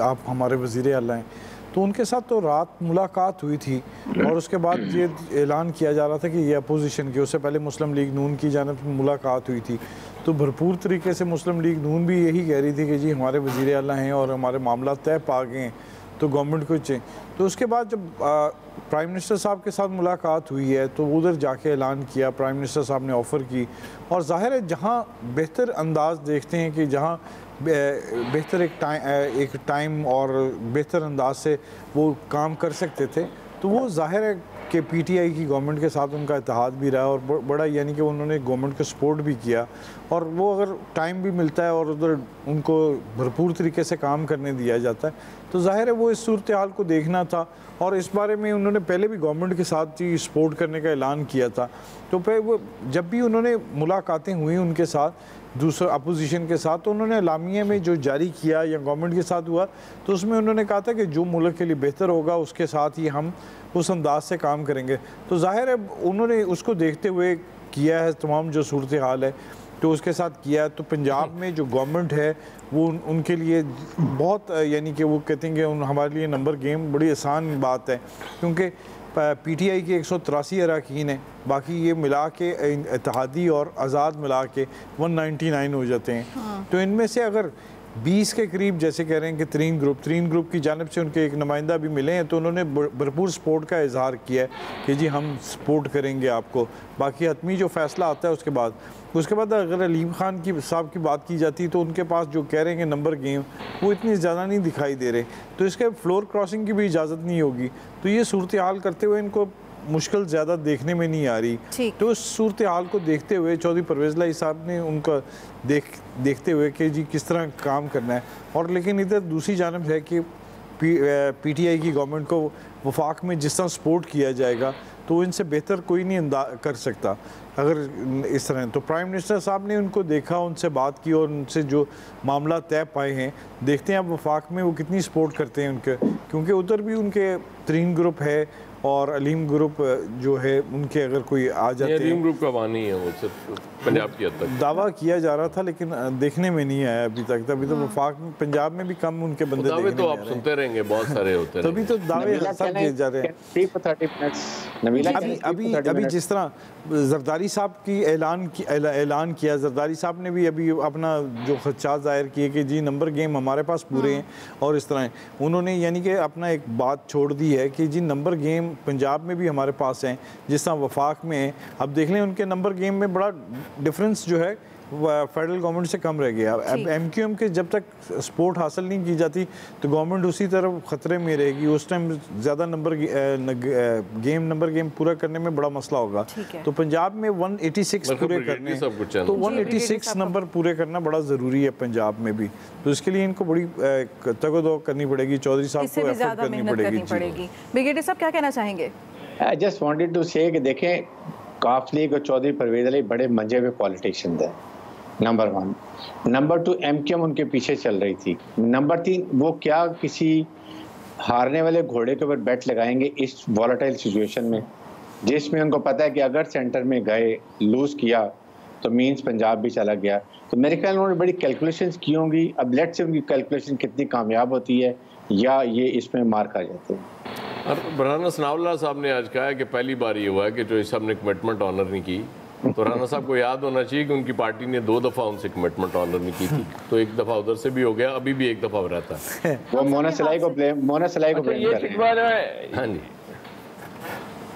Speaker 9: आप हमारे वज़ीर आला हैं, तो उनके साथ तो रात मुलाकात हुई थी और उसके बाद ये ऐलान किया जा रहा था कि ये अपोजिशन की, उससे पहले मुस्लिम लीग नून की जानिब से मुलाकात हुई थी, तो भरपूर तरीके से मुस्लिम लीग नून भी यही कह रही थी कि जी हमारे वज़ीर आला हैं और हमारे मामला तय पा गए हैं, तो गवर्नमेंट को चाहिए। तो उसके बाद जब प्राइम मिनिस्टर साहब के साथ मुलाकात हुई है तो उधर जाके ऐलान किया, प्राइम मिनिस्टर साहब ने ऑफ़र की, और ज़ाहिर है जहाँ बेहतर अंदाज देखते हैं कि जहाँ बेहतर एक टाइम और बेहतर अंदाज से वो काम कर सकते थे, तो वो ज़ाहिर है कि PTI की गवर्नमेंट के साथ उनका इत्तेहाद भी रहा और बड़ा यानी कि उन्होंने गवर्नमेंट को सपोर्ट भी किया, और वो अगर टाइम भी मिलता है और उधर उनको भरपूर तरीके से काम करने दिया जाता है तो ज़ाहिर है वो इस सूरत हाल को देखना था, और इस बारे में उन्होंने पहले भी गवर्नमेंट के साथ ही सपोर्ट करने का ऐलान किया था। तो फिर वो जब भी उन्होंने मुलाकातें हुई उनके साथ दूसरे अपोजिशन के साथ, तो उन्होंने एलामिया में जो जारी किया या गवर्नमेंट के साथ हुआ, तो उसमें उन्होंने कहा था कि जो मुल्क के लिए बेहतर होगा उसके साथ ही हम उस अंदाज से काम करेंगे। तो ज़ाहिर है उन्होंने उसको देखते हुए किया है, तमाम जो सूरत हाल है तो उसके साथ किया है। तो पंजाब में जो गवर्नमेंट है वो उनके लिए बहुत यानी कि वो कहते हैं कि हमारे लिए नंबर गेम बड़ी आसान बात है, क्योंकि PTI के 183 अरकान हैं, बाकी ये मिला के इत्तेहादी और आज़ाद मिला के 199 हो जाते हैं। तो इनमें से अगर 20 के करीब जैसे कह रहे हैं कि तरीन ग्रुप की जानिब से उनके एक नुमाइंदा भी मिले हैं, तो उन्होंने भरपूर सपोर्ट का इजहार किया है कि जी हम सपोर्ट करेंगे आपको। बाकी हतमी जो फ़ैसला आता है उसके बाद अगर अलीम खान की साहब की बात की जाती तो उनके पास जो कह रहे हैं कि नंबर गेम वो इतनी ज़्यादा नहीं दिखाई दे रहे, तो इसके फ्लोर क्रॉसिंग की भी इजाज़त नहीं होगी। तो ये सूरत हाल करते हुए इनको मुश्किल ज़्यादा देखने में नहीं आ रही। तो उस सूरत हाल को देखते हुए चौधरी परवेज़ इलाही साहब ने उनका देखते हुए कि जी किस तरह काम करना है, और लेकिन इधर दूसरी जानब है कि PTI की गवर्नमेंट को वफाक में जिस तरह सपोर्ट किया जाएगा तो इनसे बेहतर कोई नहीं कर सकता अगर इस तरह। तो प्राइम मिनिस्टर साहब ने उनको देखा, उनसे बात की और उनसे जो मामला तय पाए हैं, देखते हैं अब वफाक में वो कितनी सपोर्ट करते हैं उनके, क्योंकि उधर भी उनके तरीन ग्रुप है और अलीम ग्रुप जो है उनके अगर कोई आ जाते हैं,
Speaker 8: अलीम ग्रुप का वानी है वो सिर्फ पंजाब की हद तक
Speaker 9: दावा किया जा रहा था लेकिन देखने में नहीं आया अभी तक। तभी तो वफाक पंजाब में भी कम उनके बंदे
Speaker 8: दावे तो आप सुनते रहेंगे, बहुत सारे होते हैं,
Speaker 9: तभी तो दावे सब किए जा रहे हैं। अभी जिस तरह जरदारी साहब की ऐलान किया, जरदारी साहब ने भी अभी अपना जो खदशात जाहिर किए कि जी नंबर गेम हमारे पास पूरे हैं और इस तरह उन्होंने यानी कि अपना एक बात छोड़ दी है कि जी नंबर गेम पंजाब में भी हमारे पास हैं जिस तरह वफाक में है। अब देख लें उनके नंबर गेम में बड़ा डिफरेंस जो है फेडरल गवर्नमेंट से कम रह गया। अब एमक्यूएम के जब तक सपोर्ट हासिल नहीं की जाती तो गवर्नमेंट उसी तरफ ख़तरे में रहेगी। उस टाइम ज़्यादा नंबर गेम पूरा करने में बड़ा मसला होगा। तो पंजाब में 186 पूरे करने, तो 186 नंबर पूरे करना बड़ा ज़रूरी है पंजाब में भी। तो इसके लिए इनको बड़ी तगदो करनी पड़ेगी, चौधरी साहब को एफर्ट करनी पड़ेगी।
Speaker 4: ब्रिगेडियर साहब क्या कहना चाहेंगे?
Speaker 7: आई जस्ट वांटेड टू से कि देखें काफ लीग और चौधरी परवेज अली बड़े मंजे हुए पॉलिटिशियन थे, नंबर 1। नंबर 2 एमक्यूएम उनके पीछे चल रही थी। नंबर 3 वो क्या किसी हारने वाले घोड़े के ऊपर बैट लगाएंगे इस वॉलेटाइल सिचुएशन में, जिसमें उनको पता है कि अगर सेंटर में गए लूज किया तो मींस पंजाब भी चला गया। तो मेरे ख्याल में उन्होंने बड़ी कैलकुलेशंस की होंगी। अब लेट्स से उनकी कैलकुलेशन कितनी कामयाब होती है या ये इसमें मार खा जाते हैं।
Speaker 8: और राना सनाउल्लाह साहब ने आज कहा है कि पहली बार ये हुआ है कि जो साहब ने कमिटमेंट ऑनर नहीं की। तो राना साहब को याद होना चाहिए कि उनकी पार्टी ने 2 दफ़ा उनसे कमिटमेंट ऑनर नहीं की थी, तो एक दफ़ा उधर से भी हो गया, अभी भी एक दफ़ा हो रहता है।
Speaker 7: वो मोना सलाई को ब्लेम कर रहे हैं।
Speaker 5: हाँ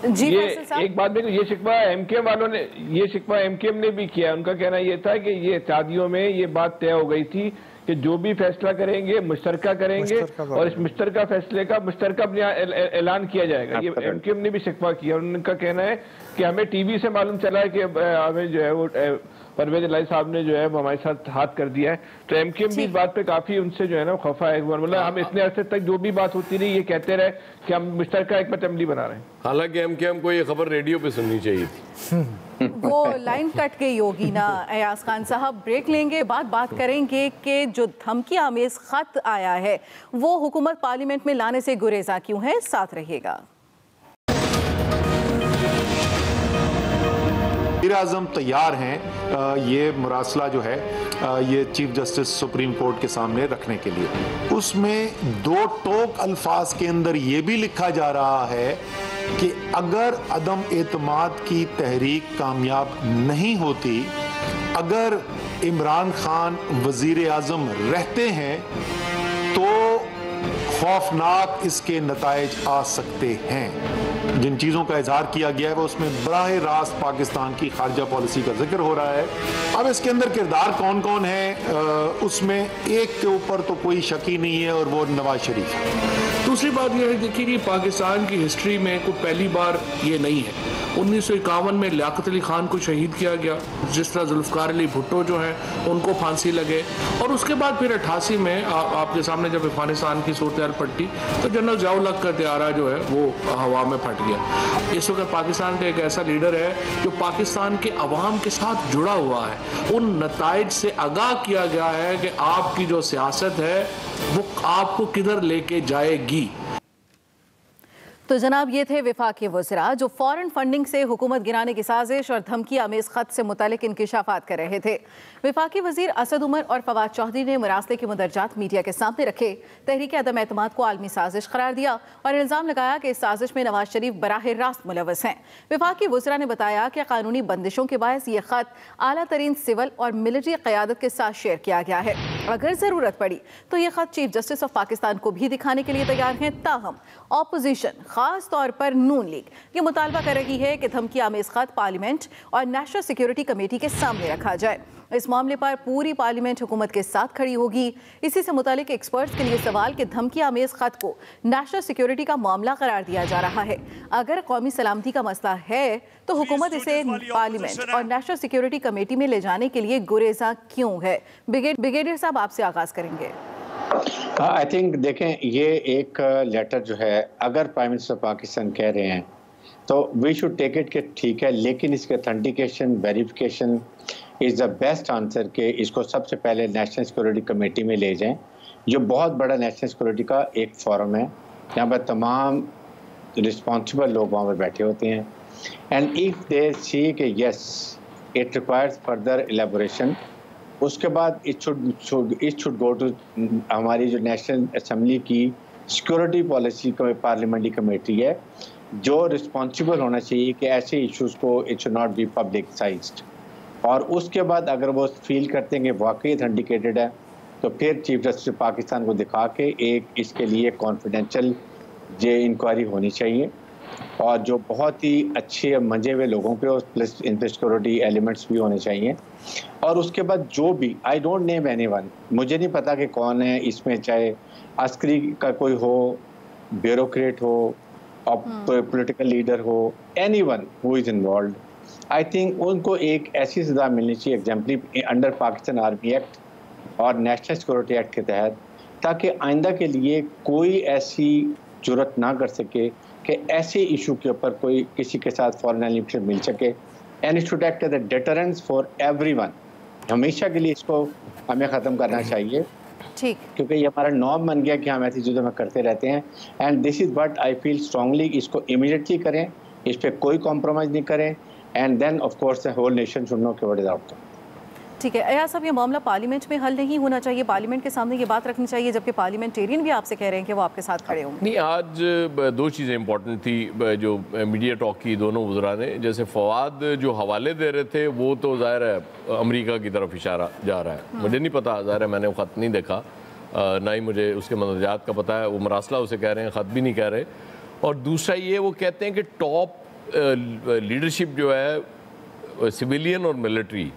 Speaker 5: जी, ये एक बात देखो, ये शिकवा एमकेएम वालों ने, ये शिकवा एमकेएम ने भी किया। उनका कहना ये था कि ये इत्तेहादियों में ये बात तय हो गई थी कि जो भी फैसला करेंगे मुश्तरका करेंगे और इस मुश्तरका फैसले का मुश्तरका ऐलान किया जाएगा। ये एमकेएम ने भी शिकवा किया। उनका कहना है कि हमें टीवी से मालूम चला है कि हमें जो है वो परवेज इलाही साहब ने जो है वो हमारे साथ हाथ कर दिया है। तो एमकेएम भी इस बात पे काफी उनसे जो है ना खफा है। मतलब हम इतने अरसे तक जो भी बात होती रही ये कहते रहे कि हम मुश्तरका एक असेंबली बना रहे हैं।
Speaker 8: हालांकि एमकेएम को ये खबर रेडियो पे सुननी चाहिए थी।
Speaker 4: वो लाइन कट गई होगी ना। अयाज खान साहब ब्रेक लेंगे, बात करेंगे कि जो धमकी आमेज खत आया है वो हुकूमत पार्लियामेंट में लाने से गुरेजा क्यों है। साथ रहिएगा।
Speaker 10: वज़ीर-ए-आज़म तैयार हैं ये मुरासला जो है ये चीफ जस्टिस सुप्रीम कोर्ट के सामने रखने के लिए। उसमें 2 टोक अल्फाज के अंदर ये भी लिखा जा रहा है कि अगर अदम एतमाद की तहरीक कामयाब नहीं होती, अगर इमरान खान वज़ीर-ए-आज़म रहते हैं तो खौफनाक इसके नताइज आ सकते हैं। जिन चीज़ों का इजहार किया गया है वो उसमें बराह रास्त पाकिस्तान की खारजा पॉलिसी का जिक्र हो रहा है। अब इसके अंदर किरदार कौन कौन है उसमें एक के ऊपर तो कोई शक ही नहीं है और वो नवाज शरीफ है।
Speaker 11: दूसरी बात यह है देखिए कि पाकिस्तान की हिस्ट्री में कोई पहली बार ये नहीं है। 1951 में लियाकत अली खान को शहीद किया गया, जिस तरह जुल्फ़िकार अली भुट्टो जो है उनको फांसी लगे, और उसके बाद फिर 88 में आपके सामने जब अफगानिस्तान की सूरत पट्टी तो जनरल ज़िया-उल हक का त्यारा जो है वो हवा में फट गया। इस वक्त पाकिस्तान का एक ऐसा लीडर है जो पाकिस्तान के अवाम के साथ जुड़ा हुआ है। उन नताइज से आगाह किया गया है कि आपकी जो सियासत है वो आपको किधर लेके जाएगी।
Speaker 4: तो जनाब ये थे वफाकी वज़रा जो फॉरेन फंडिंग से हुकूमत गिराने की साजिश और धमकी आमेज खत से मुतालिक इंकिशाफात कर रहे थे। वफाकी वज़ीर असद उमर और फवाद चौधरी ने मुरासले के मुदरजात मीडिया के सामने रखे, तहरीक अदम एतमाद को आलमी साजिश करार दिया और इल्ज़ाम लगाया कि इस साजिश में नवाज शरीफ बराह रास्त मुलव्वस हैं। वफाकी वज़रा ने बताया कि कानूनी बंदिशों के बायस ये खत आला तरीन सिविल और मिलिट्री क़यादत के साथ शेयर किया गया है। अगर ज़रूरत पड़ी तो ये खत चीफ जस्टिस ऑफ पाकिस्तान को भी दिखाने के लिए तैयार हैं। ताहम ऑपोजिशन खास तौर पर नून लीग ये मुतालबा कर रही है कि धमकी आमेज खत पार्लियामेंट और नेशनल सिक्योरिटी कमेटी के सामने रखा जाए। इस मामले पर पूरी पार्लियामेंट हुकूमत के साथ खड़ी होगी। इसी से मुतालिक एक्सपर्ट्स के लिए सवाल कि धमकी आमेज खत को नेशनल सिक्योरिटी का मामला करार दिया जा रहा है। अगर कौमी सलामती का मसला है तो हुकूमत इसे पार्लियामेंट और नेशनल सिक्योरिटी कमेटी में ले जाने के लिए गुरेजा क्यों है। ब्रिगेडियर साहब आपसे आगाज करेंगे।
Speaker 7: आई थिंक देखें ये एक लेटर जो है अगर प्राइम मिनिस्टर पाकिस्तान कह रहे हैं तो वी शुड टेक इट कि ठीक है, लेकिन इसके authentication verification is the best answer के इसको सबसे पहले नेशनल सिक्योरिटी कमेटी में ले जाएं, जो बहुत बड़ा नेशनल सिक्योरिटी का एक फोरम है। यहाँ पर तमाम रिस्पॉन्सिबल लोग वहाँ पर बैठे होते हैं, एंड इफ दे सी कि yes it requires further elaboration, उसके बाद इट शुड गो टू हमारी जो नेशनल असेंबली की सिक्योरिटी पॉलिसी पार्लियामेंट्री कमेटी है, जो रिस्पॉन्सिबल होना चाहिए कि ऐसे इश्यूज को it should not be publicised, और उसके बाद अगर वो फील करते हैं कि वाकई ऑथेंटिकेटेड है तो फिर चीफ जस्टिस पाकिस्तान को दिखा के एक इसके लिए कॉन्फिडेंशियल ये इंक्वायरी होनी चाहिए, और जो बहुत ही अच्छे मंजे हुए लोगों पे प्लस इन पे सिक्योरिटी एलिमेंट्स भी होने चाहिए। और उसके बाद जो भी, आई डोंट नेम एनीवन, मुझे नहीं पता कि कौन है इसमें, चाहे अस्करी का कोई हो, ब्यूरोक्रेट हो और पॉलिटिकल लीडर हो, anyone who is involve, I think उनको एक ऐसी सजा मिलनी चाहिए एग्जाम्पली अंडर पाकिस्तान आर्मी एक्ट और नेशनल सिक्योरिटी एक्ट के तहत, ताकि आइंदा के लिए कोई ऐसी जुर्रत ना कर सके कि ऐसे इशू के ऊपर कोई किसी के साथ फॉरेन एलिमेंट मिल सके, and it should act as a deterrence for everyone. हमेशा के लिए इसको हमें ख़त्म करना चाहिए,
Speaker 4: ठीक,
Speaker 7: क्योंकि ये हमारा नॉर्म बन गया कि हम ऐसी चीज़ों में करते रहते हैं, and this is what I feel strongly, इसको इमीडिएटली करें, इस पर कोई कॉम्प्रोमाइज़ नहीं करें, and then of course the whole nation should know what is outcome.
Speaker 4: ठीक है अयाज साहब, ये मामला पार्लियामेंट में हल नहीं होना चाहिए, पार्लियामेंट के सामने ये बात रखनी चाहिए, जबकि पार्लियामेंटियन भी आपसे कह रहे हैं कि वो आपके साथ खड़े होंगे।
Speaker 8: नहीं, आज दो चीज़ें इंपॉर्टेंट थी जो मीडिया टॉक की दोनों वज़रा ने, जैसे फवाद जो हवाले दे रहे थे वो तो ज़ाहिर है अमेरिका की तरफ इशारा जा रहा है, मुझे नहीं पता, ज़ाहिर है मैंने वो ख़त नहीं देखा, ना ही मुझे उसके मंदरजात का पता है, वो मरासला उसे कह रहे हैं, ख़त भी नहीं कह रहे। और दूसरा ये वो कहते हैं कि टॉप लीडरशिप जो है सिविलियन और मिलिट्री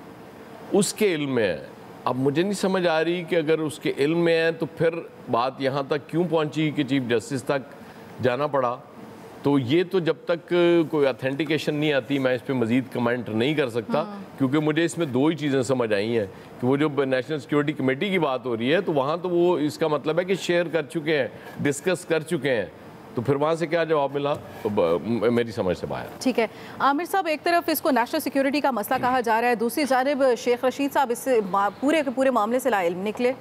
Speaker 8: उसके इल्म में है। अब मुझे नहीं समझ आ रही कि अगर उसके इल्म में है तो फिर बात यहाँ तक क्यों पहुँची कि चीफ जस्टिस तक जाना पड़ा। तो ये तो जब तक कोई ऑथेंटिकेशन नहीं आती मैं इस पर मज़ीद कमेंट नहीं कर सकता, क्योंकि मुझे इसमें दो ही चीज़ें समझ आई हैं कि वो जो नेशनल सिक्योरिटी कमेटी की बात हो रही है तो वहाँ तो वो इसका मतलब है कि शेयर कर चुके हैं, डिस्कस कर चुके हैं, तो फिर वहाँ से क्या जवाब मिला तो मेरी समझ से बाहर।
Speaker 4: ठीक है आमिर साहब, एक तरफ इसको नेशनल सिक्योरिटी का मसला कहा जा रहा है, दूसरी जानिब शेख रशीद साहब इससे पूरे के पूरे मामले से लाइल्म निकले।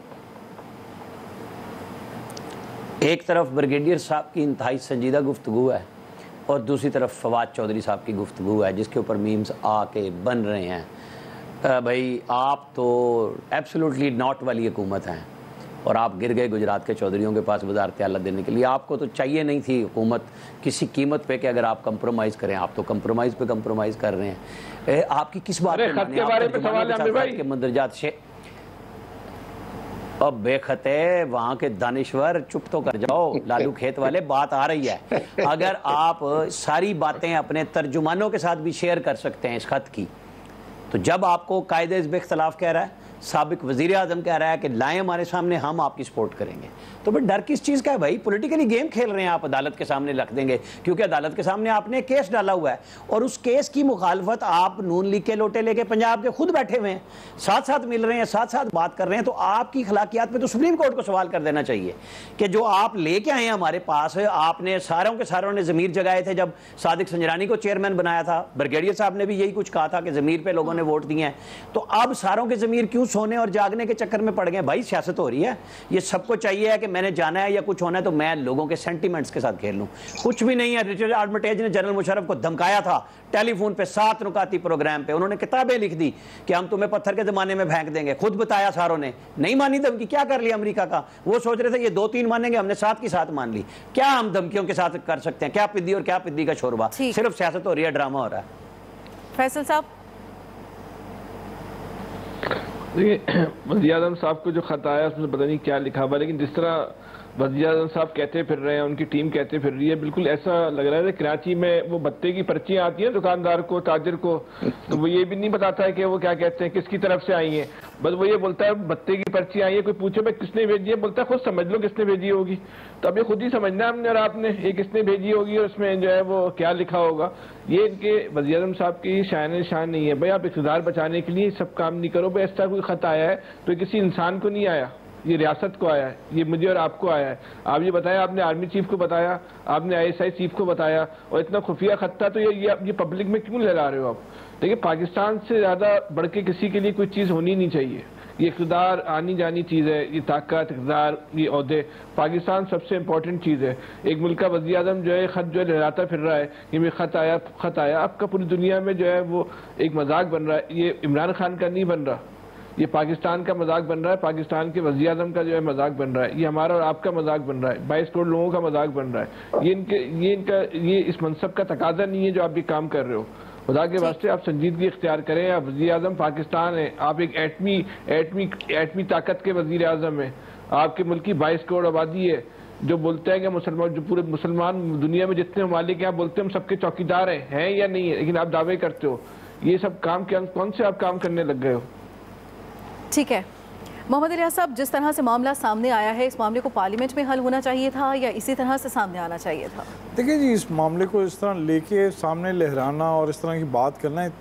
Speaker 6: एक तरफ ब्रिगेडियर साहब की इंतहाई संजीदा गुफ्तगू है और दूसरी तरफ फवाद चौधरी साहब की गुफ्तगू है जिसके ऊपर मीम्स आके बन रहे हैं। भाई आप तो एब्सोल्युटली नॉट वाली हुकूमत हैं और आप गिर गए गुजरात के चौधरियों के पास वज़ारत आला देने के लिए। आपको तो चाहिए नहीं थी हुकूमत किसी कीमत पे कि अगर आप कंप्रोमाइज़ करें, आप तो कंप्रोमाइज़ पे कंप्रोमाइज़ कर रहे हैं। आपकी किस बात
Speaker 5: के बारे में सवाल है भाई
Speaker 6: के मंदरजात से अब बेखते वहाँ के दानिश्वर चुप तो कर जाओ लालू खेत वाले, बात आ रही है। अगर आप सारी बातें अपने तर्जुमानों के साथ भी शेयर कर सकते हैं इस खत की, तो जब आपको कायदे इस इख्तलाफ कह रहा है, साबिक वज़ीर आज़म कह रहा है कि लाएं हमारे सामने, हम आपकी सपोर्ट करेंगे, तो फिर डर किस चीज़ का है भाई? पॉलिटिकली गेम खेल रहे हैं आप, अदालत के सामने रख देंगे क्योंकि अदालत के सामने आपने केस डाला हुआ है और उस केस की मुखालफत आप नून लीग के लोटे लेके पंजाब के खुद बैठे हुए हैं, साथ साथ मिल रहे हैं, साथ साथ बात कर रहे हैं। तो आपकी अखलाकियात पे तो सुप्रीम कोर्ट को सवाल कर देना चाहिए कि जो आप लेके आए हैं हमारे पास, आपने सारों के सारों ने ज़मीर जगाए थे जब सादिक संजरानी को चेयरमैन बनाया था, ब्रिगेडियर साहब ने भी यही कुछ कहा था कि ज़मीर पे लोगों ने वोट दिए हैं, तो अब सारों के ज़मीर क्यों सोने और जागने के चक्कर में पड़ गए? भाई सियासत हो रही है, ये सबको चाहिए है कि मैंने जाना है या कुछ होना है तो मैं लोगों के सेंटीमेंट्स के साथ खेल लूं। कुछ भी नहीं है। रिचर्ड आर्मिटेज ने जनरल मुशर्रफ को धमकाया था टेलीफोन पे 7 नुकाती प्रोग्राम पे, उन्होंने किताबें लिख दी कि हम तुम्हें पत्थर के जमाने में फेंक देंगे, खुद बताया सारों ने, नहीं मानी धमकी। क्या कर लिया अमेरिका का? वो सोच रहे थे ये 2-3 मानेंगे, हमने 7 की 7 मान ली। क्या हम धमकियों के साथ कर सकते हैं? क्या पिद्दी और क्या पिद्दी का शोरबा? सिर्फ सियासत हो रही है, ड्रामा हो रहा है।
Speaker 4: फैसल साहब,
Speaker 5: देखिए वज़ीर आज़म साहब को जो खत आया उसमें पता नहीं क्या लिखा हुआ, लेकिन जिस तरह वज़ीर आज़म साहब कहते फिर रहे हैं, उनकी टीम कहते फिर रही है, बिल्कुल ऐसा लग रहा है कराची में वो भत्ते की पर्चियाँ आती हैं दुकानदार को, ताजिर को, तो वो ये भी नहीं बताता है कि वो क्या कहते हैं, किसकी तरफ से आई हैं, बस वो ये बोलता है भत्ते की पर्ची आई है। कोई पूछे भाई किसने भेजी है, बोलता है खुद समझ लो किसने भेजी होगी। तो अब ये खुद ही समझना है हमने और आपने, ये किसने भेजी होगी और उसमें जो है वो क्या लिखा होगा। ये इनके वज़ीर आज़म साहब की शान नहीं है। भाई आप इक़्तिदार बचाने के लिए सब काम नहीं करो। भाई ऐसा कोई खत आया है तो किसी इंसान को नहीं आया, ये रियासत को आया है, ये मुझे और आपको आया है। आप ये बताया, आपने आर्मी चीफ को बताया, आपने ISI चीफ को बताया, और इतना खुफिया खत था, तो ये पब्लिक में क्यों लगा रहे हो आप? देखिए पाकिस्तान से ज़्यादा बढ़ के किसी के लिए कोई चीज़ होनी नहीं चाहिए। ये इक़्तिदार आनी जानी चीज़ है, ये ताकत, इक़्तिदार, ये ओहदे। पाकिस्तान सबसे इम्पोर्टेंट चीज़ है। एक मुल्क का वज़ीर आज़म जो है ख़त जो है लहराता फिर रहा है कि मैं ख़त आया। आपका पूरी दुनिया में जो है वो एक मजाक बन रहा है। ये इमरान खान का नहीं बन रहा, ये पाकिस्तान का मजाक बन रहा है, पाकिस्तान के वज़ीर आज़म का जो है मजाक बन रहा है, ये हमारा और आपका मजाक बन रहा है, 22 करोड़ लोगों का मजाक बन रहा है। ये इस मनसब का तकाजा नहीं है जो आप ये काम कर रहे हो। खुदा के वास्ते आप संजीदगी इख्तियार करें। आप वज़ीर आज़म पाकिस्तान है, आप एक एटमी ताकत के वज़ीर आज़म है। आपके मुल्क की 22 करोड़ आबादी है। जो बोलते हैं कि मुसलमान, जो पूरे मुसलमान दुनिया में जितने ममालिक हैं, आप बोलते हैं हम सबके चौकीदार हैं या नहीं है, लेकिन आप दावे करते हो। ये सब काम कौन से आप काम करने लग गए हो?
Speaker 4: ठीक है मोहम्मद इलियास साहब, जिस तरह से मामला सामने आया है, इस मामले को पार्लियामेंट में हल होना चाहिए था या इसी तरह से सामने आना चाहिए था?
Speaker 9: देखिए जी, इस मामले को इस तरह लेके सामने लहराना और इस तरह की बात करना है,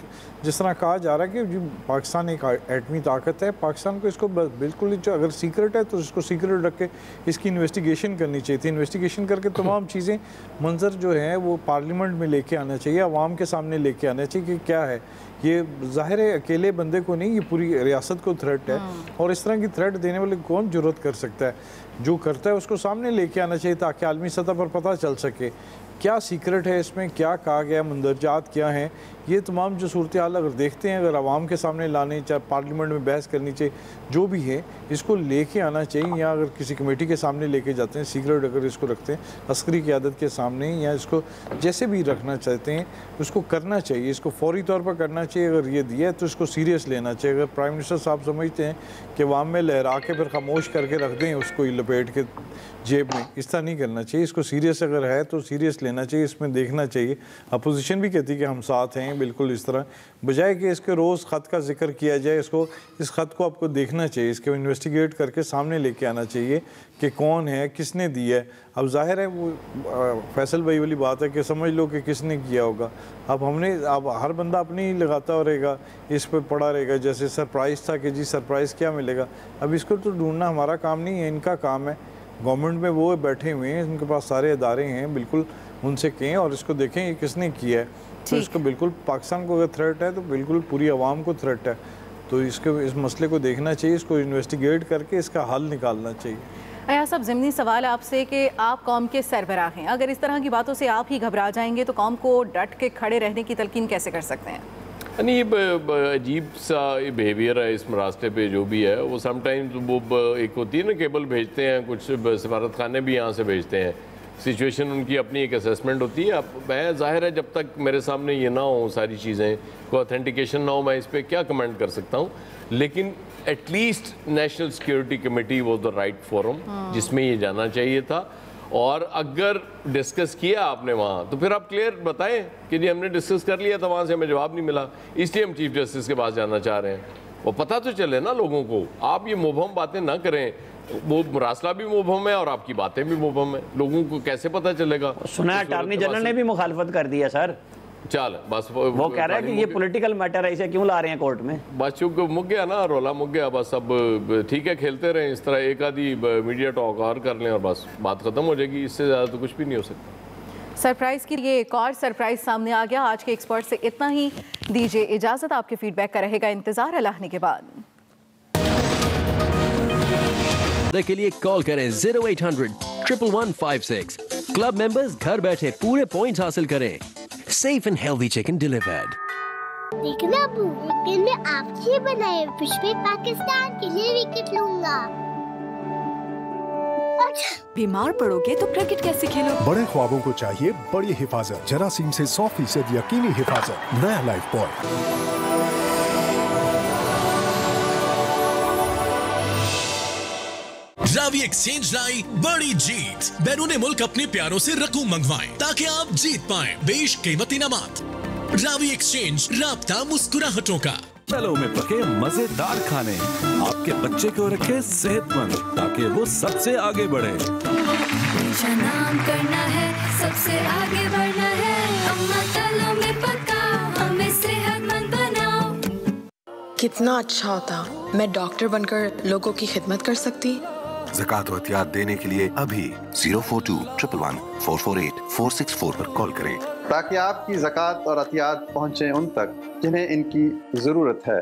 Speaker 9: जिस तरह कहा जा रहा है कि जी पाकिस्तान एक एटमी ताकत है, पाकिस्तान को इसको बिल्कुल जो अगर सीक्रेट है तो इसको सीक्रेट रख के इसकी इन्वेस्टिगेशन करनी चाहिए थी। इन्वेस्टिगेशन करके तमाम चीज़ें मंजर जो हैं वो पार्लियामेंट में लेके आना चाहिए, आवाम के सामने लेके आना चाहिए कि क्या है ये। ज़ाहिर है अकेले बंदे को नहीं, ये पूरी रियासत को थ्रेट है और इस तरह की थ्रेट देने वाले कौन जुर्रत कर सकता है? जो करता है उसको सामने लेके आना चाहिए ताकि आलमी सतह पर पता चल सके क्या सीक्रेट है इसमें, क्या कहा गया, मंदरजात क्या हैं। ये तमाम जो सूरत हाल अगर देखते हैं, अगर आवाम के सामने लाने, चाहे पार्लियामेंट में बहस करनी चाहिए, जो भी है इसको लेके आना चाहिए। या अगर किसी कमेटी के सामने लेके जाते हैं, सीक्रेट अगर इसको रखते हैं अस्करी क़यादत के सामने, या इसको जैसे भी रखना चाहते हैं उसको करना चाहिए, इसको फौरी तौर पर करना चाहिए। अगर ये दिया है तो इसको सीरियस लेना चाहिए। अगर प्राइम मिनिस्टर साहब समझते हैं कि अवाम में लहरा के फिर खामोश करके रख दें उसको लपेट के जेब में, इस तरह नहीं करना चाहिए। इसको सीरियस अगर है तो सीरियस लेना चाहिए, इसमें देखना चाहिए। अपोजिशन भी कहती है कि हम साथ हैं बिल्कुल इस तरह, बजाय कि इसके रोज़ ख़त का जिक्र किया जाए, इस ख़त को आपको देखना चाहिए, इसके इन्वेस्टिगेट करके सामने लेके आना चाहिए कि कौन है, किसने दी है। अब जाहिर है वो फैसल भाई वाली बात है कि समझ लो कि किसने किया होगा। अब हर बंदा अपनी ही लगाता हो रहेगा, इस पर पड़ा रहेगा। जैसे सरप्राइज़ था कि जी सरप्राइज़ क्या मिलेगा, अब इसको तो ढूंढना हमारा काम नहीं है, इनका काम है। गवर्नमेंट में वो बैठे हुए हैं, उनके पास सारे इदारे हैं, बिल्कुल उनसे कहें और इसको देखें ये किसने किया है। तो इसको बिल्कुल पाकिस्तान को अगर थ्रेट है तो बिल्कुल पूरी आवाम को थ्रेट है, तो इस मसले को देखना चाहिए, इसको इन्वेस्टिगेट करके इसका हल निकालना चाहिए।
Speaker 4: अयाज साहब, ज़िमनी सवाल आपसे कि आप कौम के सरबराह हैं, अगर इस तरह की बातों से आप ही घबरा जाएंगे तो कौम को डट के खड़े रहने की तलकीन कैसे कर सकते हैं?
Speaker 8: नहीं, अजीब सा बिहेवियर है इस रास्ते पे जो भी है। वो समटाइम्स वो एक होती है ना, केबल भेजते हैं, कुछ सफारत खाने भी यहाँ से भेजते हैं, सिचुएशन उनकी अपनी एक असेसमेंट होती है। अब मैं ज़ाहिर है जब तक मेरे सामने ये ना हो सारी चीज़ें, कोई ऑथेंटिकेशन ना हो, मैं इस पर क्या कमेंट कर सकता हूँ। लेकिन at least national security committee was the right forum जिसमें ये जाना चाहिए था। और अगर डिस्कस किया आपने वहाँ तो फिर आप क्लियर बताएं कि जी हमने डिस्कस कर लिया था, वहाँ से हमें जवाब नहीं मिला, इसलिए हम चीफ जस्टिस के पास जाना चाह रहे हैं। वो पता तो चले ना लोगों को। आप ये मुबहम बातें ना करें, वो मुरासला भी मुबहम है और आपकी बातें भी मुबहम है, लोगों को कैसे पता चलेगा?
Speaker 6: सुना है अटॉर्नी जनरल ने भी मुखालफत कर दिया सर।
Speaker 8: चल बस
Speaker 6: वो कह रहा है कि ये पॉलिटिकल मैटर है, इसे क्यों ला रहे हैं कोर्ट में?
Speaker 8: बस चूंकि मुक गया ना, रोला मुक गया। बस अब ठीक है, खेलते रहें इस तरह, एक आधी मीडिया टॉक और कर लें और बस बात खत्म हो जाएगी। इससे ज़्यादा तो कुछ भी नहीं हो सकता।
Speaker 4: सरप्राइज की लिए एक और सरप्राइज सामने आ गया। आज के एक्सपर्ट से इतना ही, दीजिए इजाजत। आपके फीडबैक का रहेगा इंतजार अल्लाहने के बाद।
Speaker 12: के लिए कॉल करें 0800 11156। क्लब मेंबर्स घर बैठे पूरे पॉइंट्स हासिल करें। Safe and healthy chicken delivered.
Speaker 13: देखना अबू, लेकिन मैं आपके बनाए फिश पे पाकिस्तान के लिए विकेट लूंगा।
Speaker 14: बीमार पड़ोगे तो क्रिकेट कैसे खेलो?
Speaker 15: बड़े ख्वाबों को चाहिए बड़ी हिफाजत। जरासीम से 100% यकीनी हिफाजत। नया लाइफ बॉय।
Speaker 16: रावी एक्सचेंज लाई बड़ी जीत। बैरून मुल्क अपने प्यारों से रकूम मंगवाएं ताकि आप जीत पाएं बेश कीमती इनामात। रावी एक्सचेंज, राब्ता मुस्कुराहटों का।
Speaker 17: चलो में पके मजेदार खाने आपके बच्चे को रखे सेहतमंद ताकि वो सबसे आगे बढ़े।
Speaker 18: नाम करना है, सबसे आगे बढ़ना है। अम्मा तलों में पका, हमें सेहतमंद बनाओ।
Speaker 14: कितना अच्छा होता मैं डॉक्टर बनकर लोगों की खिदमत कर सकती।
Speaker 19: ज़कात और अतियात देने के लिए अभी 042 111 448 464 पर कॉल करें
Speaker 20: ताकि आपकी ज़कात और अतियात पहुँचे उन तक जिन्हें इनकी ज़रूरत है।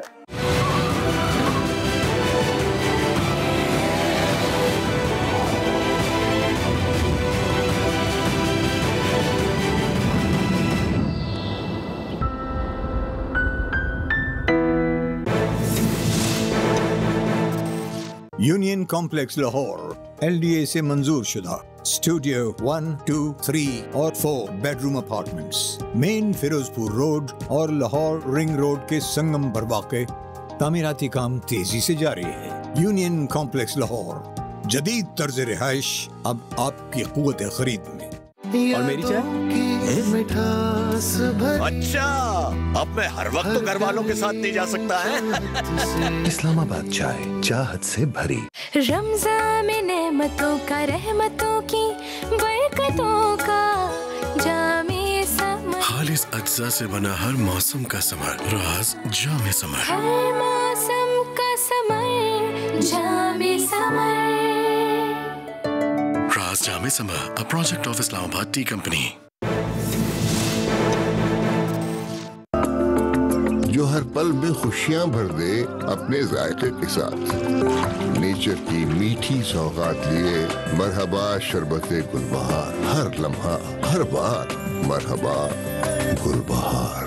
Speaker 15: यूनियन कॉम्प्लेक्स लाहौर LDA से मंजूर शुदा स्टूडियो 1, 2, 3 और 4 bedroom apartments main Ferozepur road और लाहौर रिंग रोड के संगम पर वाक़े। तामीराती काम तेजी से जारी है। यूनियन कॉम्प्लेक्स लाहौर, जदीद तर्ज रिहाइश अब आपकी क़ुव्वत खरीद में।
Speaker 21: और मेरी चाय?
Speaker 22: अच्छा, अब मैं हर वक्त तो घर वालों के साथ नहीं जा सकता है।
Speaker 19: इस्लामाबाद चाय चाहत से भरी।
Speaker 18: रमज़ान में नेमतों का, रहमतों की, बरकतों का जामे समर।
Speaker 23: खालिस अज्जा से बना हर मौसम का समर, राज जामे समर।
Speaker 18: हर मौसम का समर, जामे समर।
Speaker 23: राज जामे summer, a project of Islamabad Tea Company।
Speaker 24: जो हर पल में खुशियां भर दे अपने जायके के साथ। नेचर की मीठी सौगात लिए मरहबा शरबते गुलबहार। हर लम्हा हर बार मरहबा गुलबहार।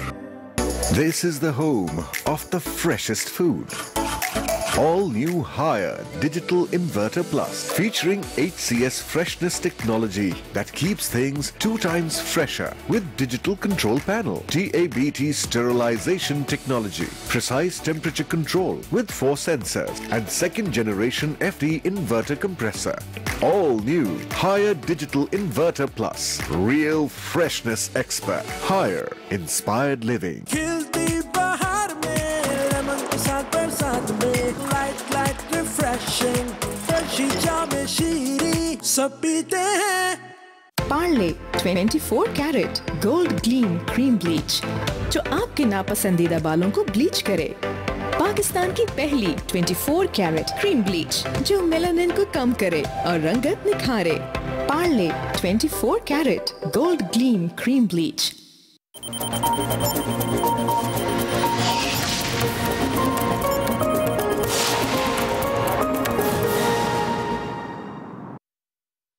Speaker 25: This is the home of the freshest food. All new Haier Digital Inverter Plus, featuring HCS freshness technology that keeps things 2 times fresher with digital control panel, TABT sterilization technology, precise temperature control with 4 sensors and 2nd generation FD inverter compressor. All new Haier Digital Inverter Plus, real freshness expert. Haier, inspired living.
Speaker 26: सब पीते हैं। Parle 24 carat gold gleam cream bleach, जो आपके नापसंदीदा बालों को ब्लीच करे। पाकिस्तान की पहली 24 कैरेट क्रीम ब्लीच, जो मेलानिन को कम करे और रंगत निखारे। Parle 24 carat gold gleam cream bleach.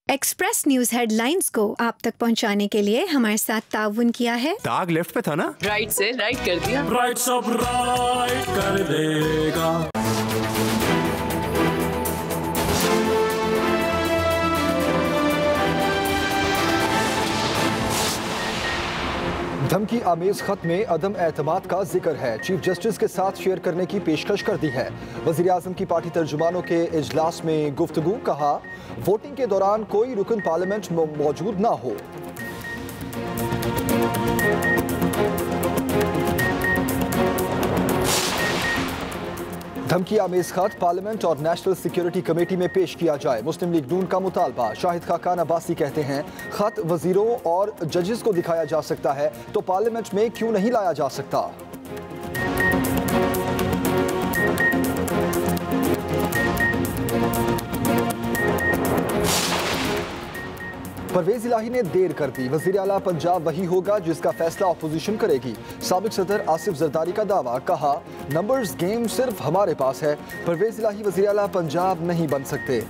Speaker 27: Express news headlines को आप तक पहुंचाने के लिए हमारे साथ ताउन किया है।
Speaker 21: दाग लेफ्ट पे था ना?
Speaker 27: राइट से राइट कर दिया।
Speaker 21: राइट सब राइट कर देगा।
Speaker 28: धमकी आमेज खत में अदम एतमाद का जिक्र है। चीफ जस्टिस के साथ शेयर करने की पेशकश कर दी है। वज़ीर आज़म की पार्टी तर्जुमानों के इजलास में गुफ्तगू, कहा वोटिंग के दौरान कोई रुकन पार्लियामेंट मौजूद ना हो। धमकी आमेज खत पार्लियामेंट और नेशनल सिक्योरिटी कमेटी में पेश किया जाए। मुस्लिम लीग नून का मुतालबा। शाहिद खाकान अब्बासी कहते हैं खत वजीरों और जजेस को दिखाया जा सकता है तो पार्लियामेंट में क्यों नहीं लाया जा सकता। परवेज इलाही ने देर कर दी। वज़ीर आला पंजाब वही होगा जिसका फैसला अपोजिशन करेगी। साबिक सदर आसिफ जरदारी का दावा, कहा नंबर्स गेम सिर्फ हमारे पास है। परवेज इलाही वज़ीर आला पंजाब नहीं बन सकते।